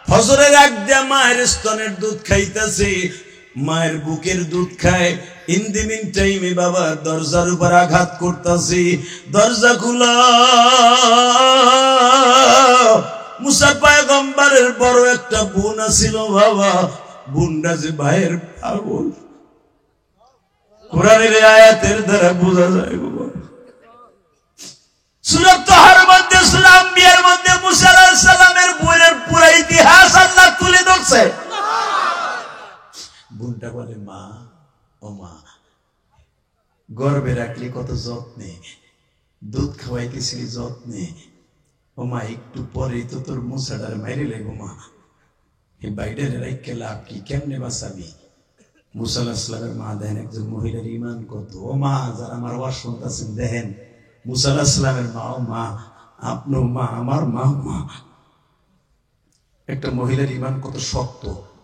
ফজরের আগ দিয়ে মায়ের স্তনের দুধ খাইতেছে, মায়ের বুকের দুধ খায়। ইন দি মিন টাইমে বাবা দরজার উপর আঘাত করতেছে, দরজা খুলা। মুসা পয়গম্বরের বড় একটা বোন ছিল বাবা, বোনটা যে ভাইয়ের পাগল, কোরআনের আয়াতের দ্বারা বোঝা যায় বাবা। সূরা তাহার মধ্যে, সূরা আম্বিয়ার মধ্যে মুসা আলাইহিস সালামের বোনের পুরো ইতিহাস আল্লাহ তুলে ধরছে। বোনটা বলে, মা ও মা, গর্ভে রাখলি কত যত্নে, দুধ খাওয়াইতেছিলি যত্নে, ও মা একটু পরেই তো তোর মুসাটার মাইরে লাগবো মা, এই বাইডের রাইখে লাভ কি, কেমনে বাঁচাবি? মুসা আলাইহিস সালামের মা দেখেন একজন মহিলার ঈমান কত। ও মা, যারা আমার ওয়াজ শুনতেছেন দেখেন, মুসা আলাইহিস সালামের মা, আপনার মা, আমার মা। একটা মহিলার ঈমান কত শক্ত।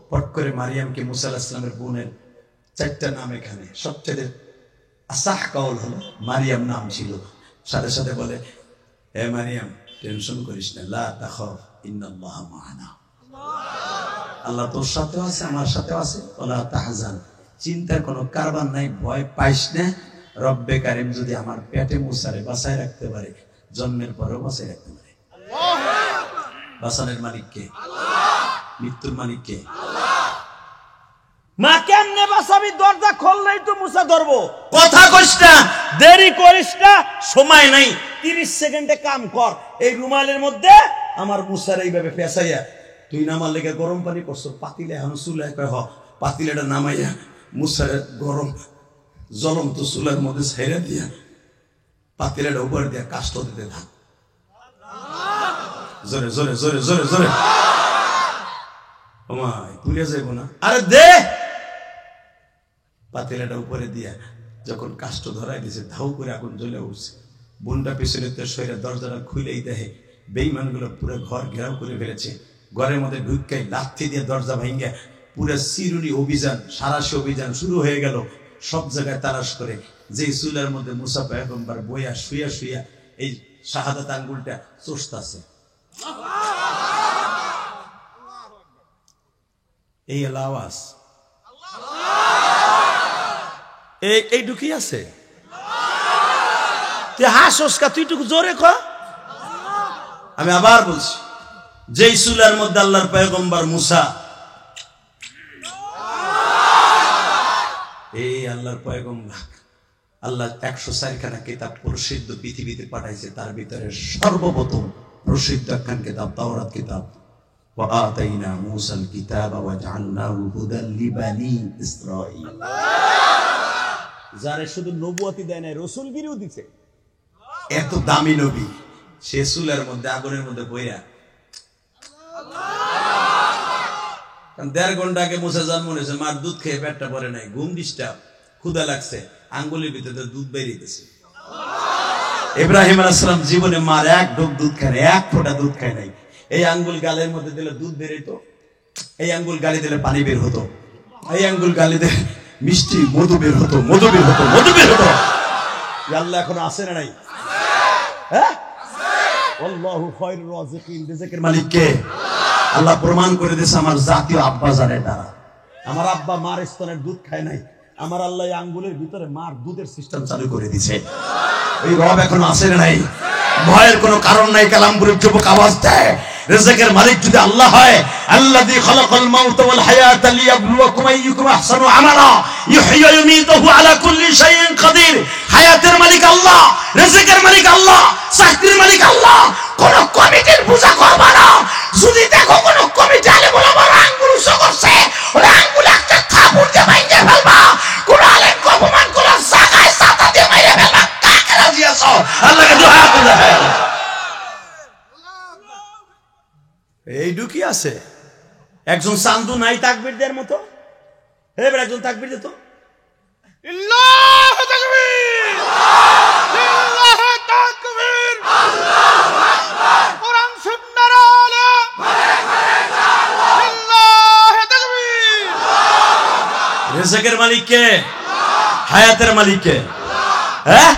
পট করে মারিয়ামকে, মুসা আলাইহিস সালামের বোনের 4টা নাম এখানে, সবচেয়ে আসাহ কাউল হলো মারিয়াম নাম ছিল। সাথে সাথে বলে, হে মারিয়াম, টেনশন করিস না, লা তাখাফ ইন্নাল্লাহা মা'ানা, আল্লাহ তোর সাথেও আছে, আমার সাথেও আছে, ওয়ালা তাহজান, চিন্তার কোনো কারবার নাই, ভয় পাইস না। রব্বে কারিম যদি আমার পেটে মুসারে বাঁচায় রাখতে পারে, জন্মের পরেও বাঁচায় রাখতে পারে। বাঁচানোর মালিক কে? মৃত্যুর মালিক কে? মা কেমনে বাঁচাবি? দরজা খুললেই তো মুসা ধরবো। কথা কইস না, দেরি করিস না, সময় নাই, 30 সেকেন্ডে কাম কর। এই রুমালের মধ্যে আমার মুসার এইভাবে পেঁচাইয়া, তুই নামার লেগে গরম পানি করছো, পাতিলে এখন চুলায় কয়, পাতিলেটা নামাইয়া মুসার গরম জ্বলন্ত চুলার মধ্যে ছেড়ে দিয়া পাতিলেটা উপরে দিয়া কাষ্ট দিতে থাক। জোরে জোরে জোরে জোরে জোরে, পুড়ে যাইব না? আরে দে। পাতিলাটা উপরে দিয়া যখন কাষ্ট ধরাই দিছে, ধাউ করে আগুন জ্বলে উঠছে। বোনটা পিছনে সইরা দরজাটা খুলেই দেখে বেঈমানগুলো পুরো ঘর ঘেরাও করে ফেলেছে। ঘরের মধ্যে ঢুকাই লাথি দিয়ে দরজা ভাঙ্গা পুরো চিরুনি অভিযান, সারাশি অভিযান শুরু হয়ে গেল। সব জায়গায় তালাশ করে, যে চুলার মধ্যে মুসা পয়গম্বর বইয়া শুইয়া শুইয়া এই শাহাদাত আঙ্গুলটা চষতাছে, এই আওয়াজ এই ঢুকি আছে। তুই হাসোসকা, তুই টুকু জোরে ক। আমি আবার বলছি, যেই চুলার মধ্যে আল্লাহর পয়গম্বর মুসা, এই আল্লাহর পয়গম্বর, আল্লাহ 104খানা কিতাব প্রসিদ্ধ পৃথিবীতে পাঠাইছে, তার ভিতরে সর্বপ্রথম প্রসিদ্ধ একখান কিতাব তাওরাত কিতাব। وآتينا موسى الكتاب وجعلناه هدى لبني إسرائيل। যারে শুধু নবুয়তি দেয় না, রাসূলগিরিও দিছে। এত দামি নবী, সে চুলার মধ্যে আগুনের মধ্যে বইয়া, কারণ 1.5 ঘন্টা আগে মুসা জন্ম নিয়েছে, মার দুধ খেয়ে পেটটা ভরে নাই, ঘুম ডিস্টার্ব, ক্ষুধা লাগছে, আঙ্গুলের ভিতরে দুধ বেরিয়েছে। ইব্রাহিম আলাইহিস সালাম জীবনে মার এক ঢোক দুধ খায় নাই, এক ফোঁটা দুধ খায় নাই। এই আঙ্গুল গালের মধ্যে দিলে দুধ বের হতো, এই আঙ্গুল গালি দিলে পানি বের হতো, এই আঙ্গুল গালি দিলে মিষ্টি মধু বের হতো, মধু বের হতো, মধু বের হতো। আল্লাহ এখন আছে না নাই? হ্যাঁ, আল্লাহু খায়রুর রাযিকিন, রিজিকের মালিক কে? আল্লাহ প্রমাণ করে দিয়েছে আমার জাতীয় আব্বা জানের দ্বারা। আমার আব্বা মার স্তনের দুধ খায় নাই, আমার আল্লাহ এই আঙ্গুলের ভিতরে মার দুধের সিস্টেম চালু করে দিয়েছে। এই রব এখন আছে না নাই? ভয়ের কোনো কারণ নাই। কালামপুরের যুবক আওয়াজ দেয়, রিজিকের মালিক যদি আল্লাহ হয়, আল্লাযী খালাকাল মাউতা ওয়াল হায়াতা লিয়াবলুয়াকুম আইয়ুকুম আহসানু আমালা ইউহয়ি ওয়া ইউমীতুহু আলা কুল্লি শাইইন কাদির। হায়াতের মালিক আল্লাহ, রিজিকের মালিক আল্লাহ, চাকরির মালিক আল্লাহ। কোন কমিটির পূজা করবা না। যদি দেখো কোন কমিটি আলেম ওলামার আঙ্গুল উঁচু করছে, ওই আঙ্গুল একটা থাপড় দিয়ে ভাঙিয়ে ফেলবা। কোন আলেমকে অপমান করলে জায়গায় ছাতা দিয়ে মাইরে ফেলবা। কাকে রাজি আছো? আল্লাহকে দোয়া করে দেয়। এই ঢুকি আছে একজন চান্দু নাই তাকবীর দেওয়ার মতো। এবার একজন তাকবীর দিত, আল্লাহু তাকবীর, আল্লাহু তাকবীর, আল্লাহু আকবার, কোরআন সুন্নাহর আলো, আল্লাহু তাকবীর। রিজিকের মালিক কে? হায়াতের মালিক কে? হ্যাঁ,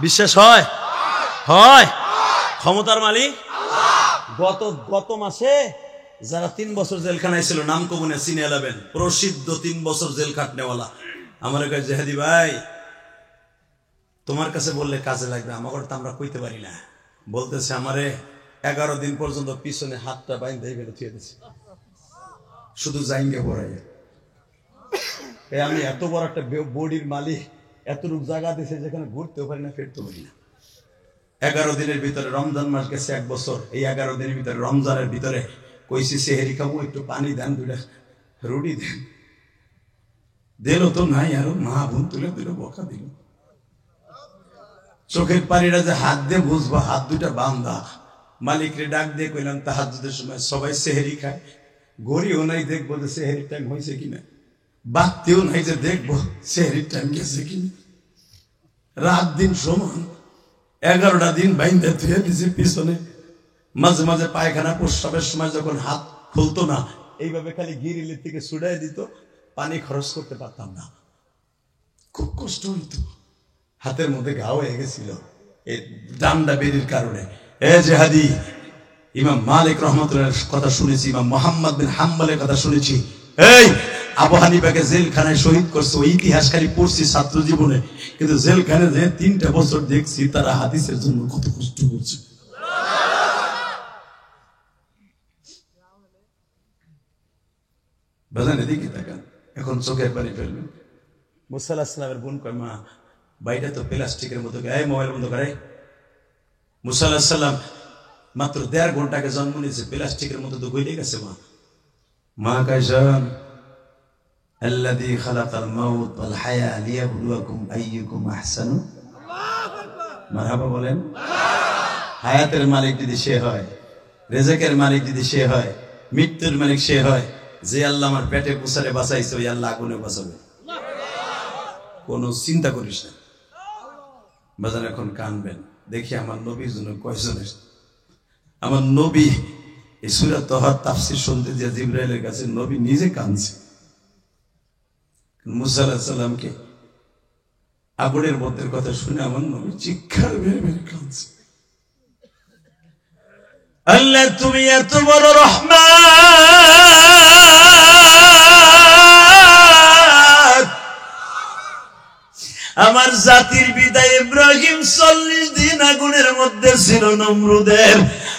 বিশ্বাস হয়? হয়। ক্ষমতার মালিক গত মাসে যারা 3 বছর জেলখানায় ছিল, নাম কমনে চিনে এলাবেন, প্রসিদ্ধ 3 বছর জেল কাটনেওয়ালা, আমার কাছে জেহাদি ভাই, তোমার কাছে বললে কাজে লাগবে, আমার তো আমরা কইতে পারি না। বলতেছে আমারে 11 দিন পর্যন্ত পিছনে হাতটা বাইন্ধে ফেলে থুয়ে দিছে, শুধু জাইঙ্গে পড়াই। আমি এত বড় একটা বডির মালিক, এতটুকু জায়গা দিছে যেখানে ঘুরতেও পারি না, ফিরতেও পারি না। 11 দিনের ভিতরে রমজান মাস গেছে 1 বছর। এই 11 দিনের ভিতরে রমজানের ভিতরে কইছি সেহেরি খাবো, একটু পানি দেন, 2টা রুটি দেন, দিল তো নাই। আরো মা বোন তুলে দিল, বকা দিল। চোখের পানিটা যে হাত দিয়ে বুঝবো, হাত 2টা বান্ধা। মালিকরে ডাক দিয়ে কইলাম তাহাজ্জুদের সময় সবাই সেহেরি খায়, ঘড়িও নাই, দেখবো যে সেহেরির টাইম হয়েছে কিনা। বাড়তেও নাই যে দেখবো সেহরির টাইম গেছে কি। রাত দিন সমান, 11টা দিন বাইন্দা ধুয়ে দিছে পিছনে। মাঝে মাঝে পায়খানা প্রস্রাবের সময় যখন হাত খুলতো না, এইভাবে খালি গিরিলের থেকে ছুড়াই দিত, পানি খরচ করতে পারতাম না, খুব কষ্ট হইত। হাতের মধ্যে ঘা হয়ে গেছিল এই ডান্ডা বেরির কারণে। জেহাদি ইমাম মালিক রহমতুল্লাহর কথা শুনেছি, ইমাম মুহাম্মদ বিন হাম্বলের কথা শুনেছি। এই আবু হানিফাকে জেলখানায় শহীদ করছে, ওই ইতিহাস খালি পড়ছি ছাত্র জীবনে, কিন্তু জেলখানে যে 3টা বছর দেখছি তারা হাদিসের জন্য কত কষ্ট করছে। বাজান এদিকে তাকান, এখন চোখের পানি ফেলবেন। মুসা আলাইহিস সালামের বোন কয়, মা বাইটা তো প্লাস্টিকের মতো, এই মোবাইল বন্ধ করে। মুসা আলাইহিস সালাম মাত্র 1.5 ঘন্টাকে জন্ম নিয়েছে, প্লাস্টিকের মতো তো গইলে গেছে। মা কাইজান আল্লাযী খালাকাল মাউত ওয়াল হায়া লিয়াবলুয়াকুম আইয়ুকুম আহসানু। মারহাবা বলেন। হায়াতের মালিক যদি সে হয়, রিজিকের মালিক যদি সে হয়, মৃত্যুর মালিক সে হয়, যে আল্লাহ আমার পেটে পুষারে বাঁচাইছে ওই আল্লাহ আগুনে বাঁচাবে, কোনো চিন্তা করিস না। বাজার এখন কানবেন, দেখি আমার নবীর জন্য কয়জন এসেছে। আমার নবী এই সূরা তাহার তাফসীর শুনতে যে জিবরাইলের কাছে নবী নিজে কাঁদছে। মুসা আলাইহিস সালামকে আগুনের মধ্যে কথা শুনে আমার নবী চিৎকার মেরে মেরে কাঁদছে। আল্লাহ তুমি এত বড় রহমান, আমার জাতির বিদায় ইব্রাহিম 40 দিন আগুনের মধ্যে ছিল নমরুদের,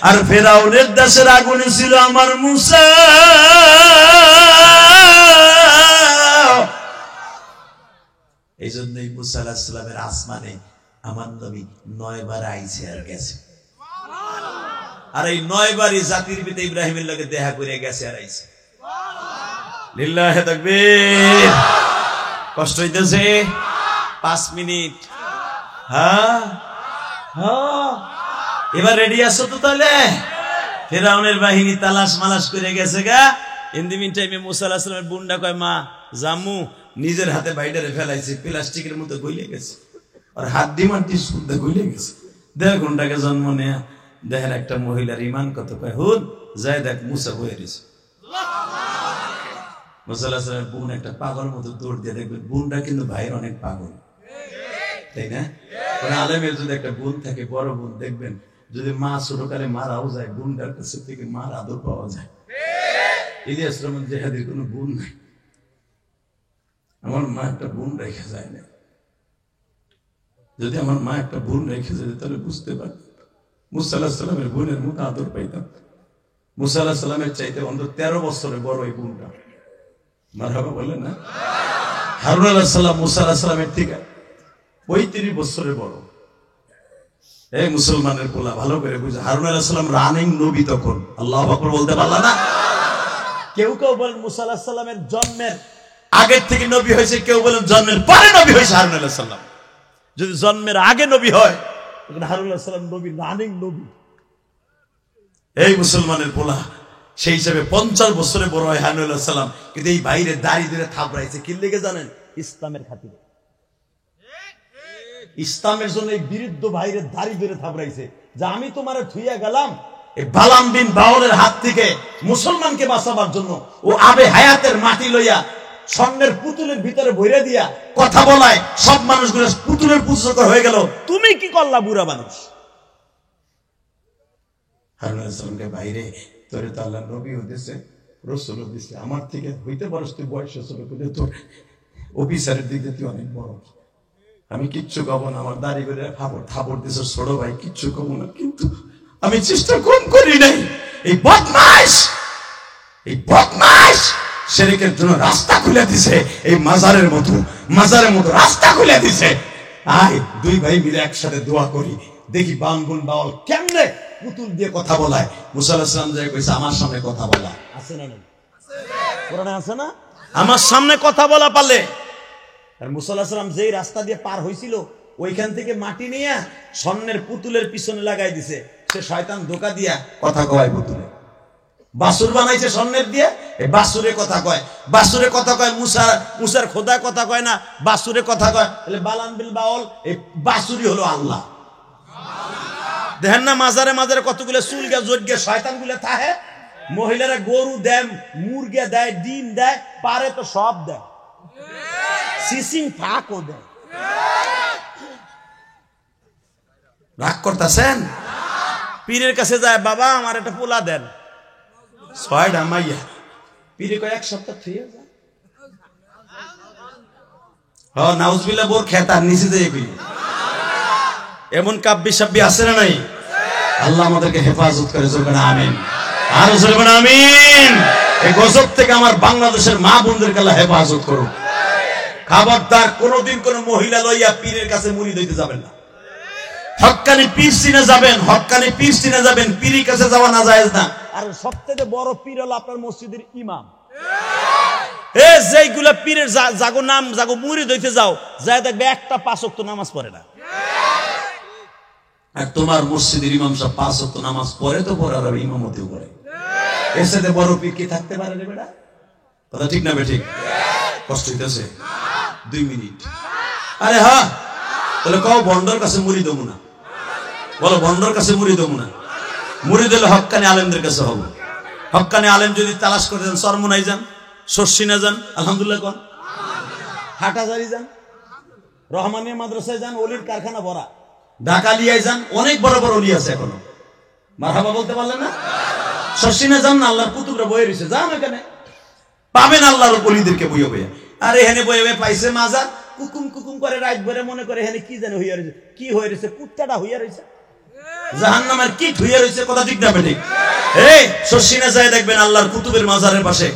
আর ফেরাউনের দেশের আগুনে ছিল আমার মুসা। এই জন্যই মুসা আলাইহিস সালামের আসমানে আমার নবী 9 বার আইছে আর গেছে, আর এই 9 বারই জাতির পিতা ইব্রাহিমের লগে দেখা করে গেছে আর আইছে। লিল্লাহি তাকবীর। কষ্ট হইতেছে? 5 মিনিট। হ্যাঁ হ্যাঁ, এবার রেডি আছো তো? তাহলে ফেরাউনের বাহিনী তালাশ মালাশ করে গেছে গা। ইন দি মিন টাইমে মুসা আলাইহিস সালামের বুনডা কয়, মা জামু, নিজের হাতে বাইডারে ফেলাইছে, প্লাস্টিকের মতো গইলে গেছে, আর হাড্ডি মাড্ডি শুদ্ধা গইলে গেছে। 1.5 ঘন্টাকে জন্ম নেয়া দেখেন একটা মহিলার ইমান কত। কয়, হুন যাই দেখ মুসা বয়ে দিছে। মুসা আলাইহিস সালামের বোন একটা পাগল মতো দৌড় দিয়ে দেখবেন, বোনটা কিন্তু ভাইয়ের অনেক পাগল, তাই না? আলেমের যদি একটা বোন থাকে, বড় বোন, দেখবেন যদি মা ছোটকালে মারাও যায়, বোনটার কাছে থেকে মার আদর পাওয়া যায়। ইলিয়াস রহমান জেহাদির কোনো বোন নাই, আমার মা একটা বোন রেখে যায় না। যদি আমার মা একটা বোন রেখে যায় তাহলে বুঝতে পারতাম, মুসা আলাইহিস সালামের বোনের মতো আদর পাইতাম। মুসা আলাইহিস সালামের চাইতে অন্তত 13 বছরের বড় এই বোনটা। মারহাবা বলেন না? হারুন আলাইহিস সালাম মুসা আলাইহিস সালামের থেকে 35 বছরের বড়। এই মুসলমানের পোলা ভালো করে বুঝে, হারুন আলাইহিস সালাম রানিং নবী তখন। আল্লাহু আকবার বলতে পারলা না? কেউ কেউ বলেন মুসা আলাইহিস সালামের জন্মের আগের থেকে নবী হয়েছে, কেউ বলেন জন্মের পরে নবী হয়েছে হারুন আলাইহিস সালাম। যদি জন্মের আগে নবী হয় তখন হারুন আলাইহিস সালাম নবী, রানিং নবী। এই মুসলমানের পোলা সেই হিসাবে 50 বছরে বড় হয় হারুন আলাইহিস সালাম, কিন্তু এই বাইরে দাড়ি ধরে থাপড়াইছে কি লেগে জানেন? ইসলামের খাতিরে। ইসলামের জন্য এই বিরুদ্ধ বাইরে দাড়ি ধরে থাপড়াইছে যে আমি তোমারে থুইয়া গেলাম এই বালাম বিন বাওরের হাত থেকে মুসলমানকে বাঁচাবার জন্য। ও আবে হায়াতের মাটি লইয়া স্বর্ণের পুতুলের ভিতরে ভরে দিয়া কথা বলায় সব মানুষগুলো পুতুলের পূজক হয়ে গেল। তুমি কি করলা বুড়া মানুষ? হারুন আলাইহিস সালামকে বাইরে তোরে তো আল্লাহ নবী হইতেছে, রাসূল হইতেছে, আমার থেকে হইতে পারস তুই বয়সে ছোট, কিন্তু তোর অফিসারের দিক দিয়ে তুই অনেক বড়। আমি কিচ্ছু কব না, আমার দাড়ি করে থাপড় দিছে ছোট ভাই, কিচ্ছু কব না, কিন্তু আমি চেষ্টা কম করি নাই। এই বদমাইশ শিরকের জন্য রাস্তা খুলে দিছে, এই মাজারের মতো রাস্তা খুলে দিছে। আয় 2 ভাই মিলে একসাথে দোয়া করি, দেখি বামগুন বাউল কেমনে পুতুল দিয়ে কথা বলায়। মুসা আলাইহিস সালাম যে কইছে আমার সামনে কথা বলা আছে না? নাই কোরআনে আছে না? আমার সামনে কথা বলা পারলে। আর মুসা আলাইহিস সালাম যেই রাস্তা দিয়ে পার হইছিল ওইখান থেকে মাটি নিয়ে স্বর্ণের পুতুলের পিছনে লাগাই দিছে। সে শয়তান ধোঁকা দিয়া কথা কয় পুতুলে। বাসুর বানাইছে স্বর্ণের দিয়ে, এই বাসুরে কথা কয়, বাসুরে কথা কয়, মুসার খোদা কথা কয় না, বাসুরে কথা কয়। তাহলে বালান বিল বাউল, এই বাসুরি হলো আল্লাহ। দেখেন না মাজারে মাজারে কতগুলো চুল গে জোট গে শয়তান গুলো থাকে। মহিলারা গরু দেয়, মুরগি দেয়, ডিম দেয়, পারে তো সব দেয়, সিসিং ফাঁকও দেয়। রাগ করতেছেন? পীরের কাছে যায়, বাবা আমার একটা পোলা দেন, 6টা মাইয়া। পীরে কয় 1 সপ্তাহ থুয়ে যায়। নাউজুবিল্লাহ, বোর খেতার নিচে দিয়ে কই এমন কাব্যি সাব্বি আছে না নাই? আল্লাহ আমাদেরকে হেফাজত করে, জোরে আমিন। আর জোরে আমিন। এই গজব থেকে আমার বাংলাদেশের মা বোনদেরকে আল্লাহ হেফাজত করুন। খবরদার কোনদিন কোন মহিলা লইয়া পীরের কাছে মুরিদ হইতে যাবেন না। হক্কানি পীর চিনে যাবেন, হক্কানি পীর চিনে যাবেন, পীরের কাছে যাওয়া না জায়েজ না। আর সবথেকে বড় পীর হলো আপনার মসজিদের ইমাম। যেইগুলা পীরের জাগো নাম জাগো মুরিদ হইতে যাও, যায় দেখবে একটা 5 ওয়াক্ত নামাজ পড়ে না। আর তোমার মসজিদের ইমাম সাহেব 5 ওয়াক্ত নামাজ পড়ে তো পড়ে, আর ইমামতিও করে। এর সাথে বড় পীর কি থাকতে পারে রে বেটা? কথা ঠিক না বে ঠিক? কষ্ট হইতেছে? 2 মিনিট। আরে হ্যাঁ, তাহলে কও বন্ডর কাছে মুরিদ হবো না। বলো বন্ডর কাছে মুরিদ হবো না। মুরিদ হলে হক্কানি আলেমদের কাছে হবো। হক্কানি আলেম যদি তালাশ করে যান, সরমুনাই যান, শর্ষিনা যান, আলহামদুলিল্লাহ কোন, হাটাজারি যান, রহমানিয়া মাদ্রাসায় যান, অলির কারখানা ভরা, ঢাকালিয়ায় যান, অনেক বড় বড় অলি আছে এখনো। মারহাবা বলতে পারলেন না? শর্ষিনা যান না, আল্লাহর কুতুবরা বয়ে রয়েছে, যান এখানে পাবেন আল্লাহর অলিদেরকে বইয়ে বইয়ে। আর এখানে বইয়ে বইয়ে পাইছে মাজার, কুকুম কুকুম করে রাত ভরে মনে করে এখানে কি জানে হইয়া রয়েছে, কি হয়ে রয়েছে, কুত্তাটা হইয়া রয়েছে, জাহান্নামের কীট হইয়া রয়েছে। কথা ঠিক না ঠিক? এই শর্ষিনা যায় দেখবেন আল্লাহর কুতুবের মাজারের পাশে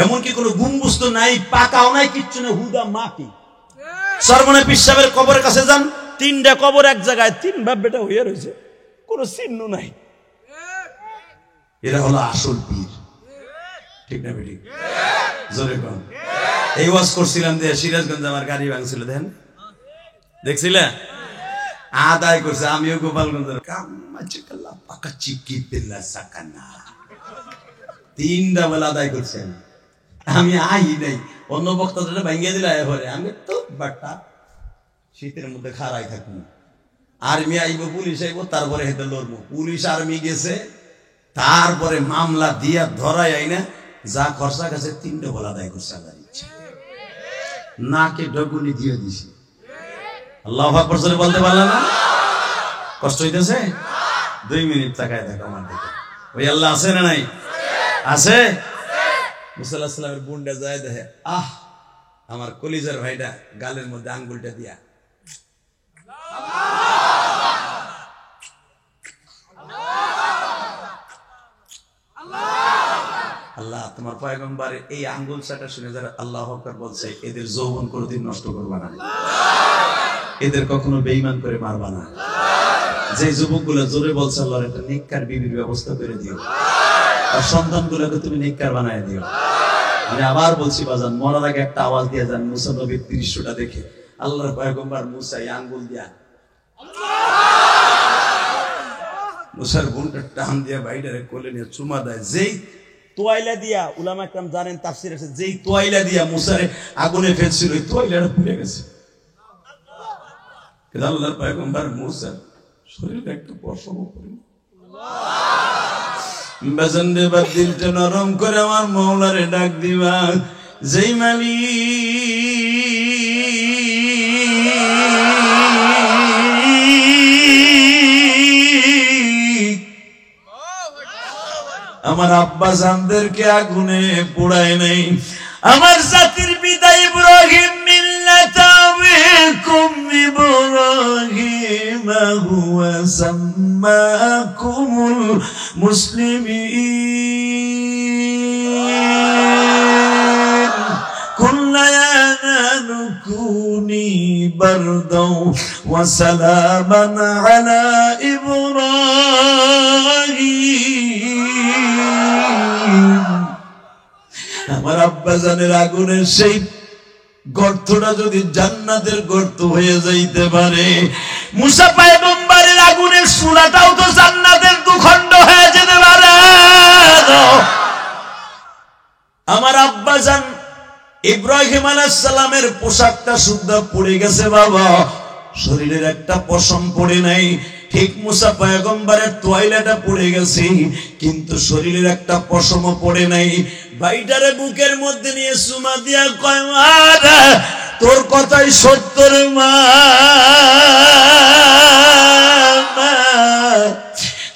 এমনকি কোনো গুম্বুজ তো নাই, পাকাও নাই, কিচ্ছু না, হুদা মাটি। সরমনে পীর সাহেবের কবরের কাছে যান, 3টা কবর এক জায়গায়, 3 ভাব বেটা হইয়া রয়েছে, কোনো চিহ্ন নাই। এরা হলো আসল পীর। ঠিক না ঠিক? জোরে কোন। এই ওয়াজ করছিলাম যে সিরাজগঞ্জ আমার গাড়ি ভাঙছিল, দেখেন দেখছিলে, আদায় করছে। আমিও গোপালগঞ্জের কাম্মাচিকাল্লা পাকা চিকি পেল্লা সাকানা 3টা বেলা আদায় করছেন। আমি আই নাই, অন্য বক্তাদের ভাঙিয়ে দিলে পরে আমি তো বাট্টা শীতের মধ্যে খাড়াই থাকবো। আর্মি আইব, পুলিশ আইব, তারপরে হেঁটে লড়বো। পুলিশ আর্মি গেছে, তারপরে মামলা দিয়া ধরাই আইনা যা খরচা গেছে 3টা বেলা আদায় করছে। আল্লাহর ইচ্ছা নাকে ডগুনি দিয়ে দিছি। আল্লাহু আকবার জোরে বলতে পারলে না? কষ্ট হইতেছে? 2 মিনিট তাকায় থাকো আমার দিকে। ওই আল্লাহ আছে না নাই? আছে। মুসা আলাইহিস সালামের বুনটা যায় দেখে, আহ আমার কলিজার ভাইটা গালের মধ্যে আঙ্গুলটা দিয়া আল্লাহ তোমার পয়গম্বর এই আঙ্গুল চাটা শুনে যারা আল্লাহু আকবার বলছে, এদের যৌবন কোনোদিন নষ্ট করবা না, এদের কখনো বেঈমান করে মারবা না। যে যুবকগুলো জোরে বলছে আল্লাহর একটা নেককার বিবির ব্যবস্থা করে দিও, আর সন্তানগুলোকে তুমি নেককার বানায় দিও। আমি আবার বলছি বাজান, মরার আগে একটা আওয়াজ দিয়ে যান, মুসা নবীর দৃশ্যটা দেখে আল্লাহর পয়গম্বর মুসা এই আঙ্গুল দিয়া মুসার বোনটা টান দিয়া বাইরে কোলে নিয়ে চুমা দেয়। যেই তোয়াইলা দিয়া, উলামা একরাম জানেন তাফসীর আছে, যেই তোয়াইলা দিয়া মুসারে আগুনে ফেলছিল, ওই তোয়াইলাটা পুড়ে গেছে। কিন্তু আল্লাহর পয়গম্বর মুসা শরীরে একটু পশম পড়ে বেজন্ডে বাদ দিলটা নরম করে আমার মওলারে ডাক দিবা, যেই আমার আব্বা জানদেরকে আগুনে পোড়ায় নাই, আমার জাতির বিদায় ইব্রাহিম মিল্লাতা আবিকুম ইব্রাহিম হুয়া সাম্মাকুমুল মুসলিমিন কুল্লা ইয়া নারু কুনি বারদাও ওয়া সালামান আলা ইব্রাহিম। আমার আব্বা জানের আগুনের সেই গর্তটা যদি জান্নাতের গর্ত হয়ে যাইতে পারে, মুসা পয়গম্বরের আগুনের চুলাটাও তো জান্নাতের 2 খণ্ড হয়ে যেতে পারে। ইব্রাহিম আলাইহিস সালামের পোশাকটা শুদ্ধ পড়ে গেছে বাবা, শরীরের একটা পশম পড়ে নাই। ঠিক মুসা পয়গম্বরের টয়লেটে পড়ে গেছে, কিন্তু শরীরের একটা পশমও পড়ে নাই। ভাইটারে বুকের মধ্যে নিয়ে সুমা দিয়া কয়, মা তোর কথাই সত্য রে মা,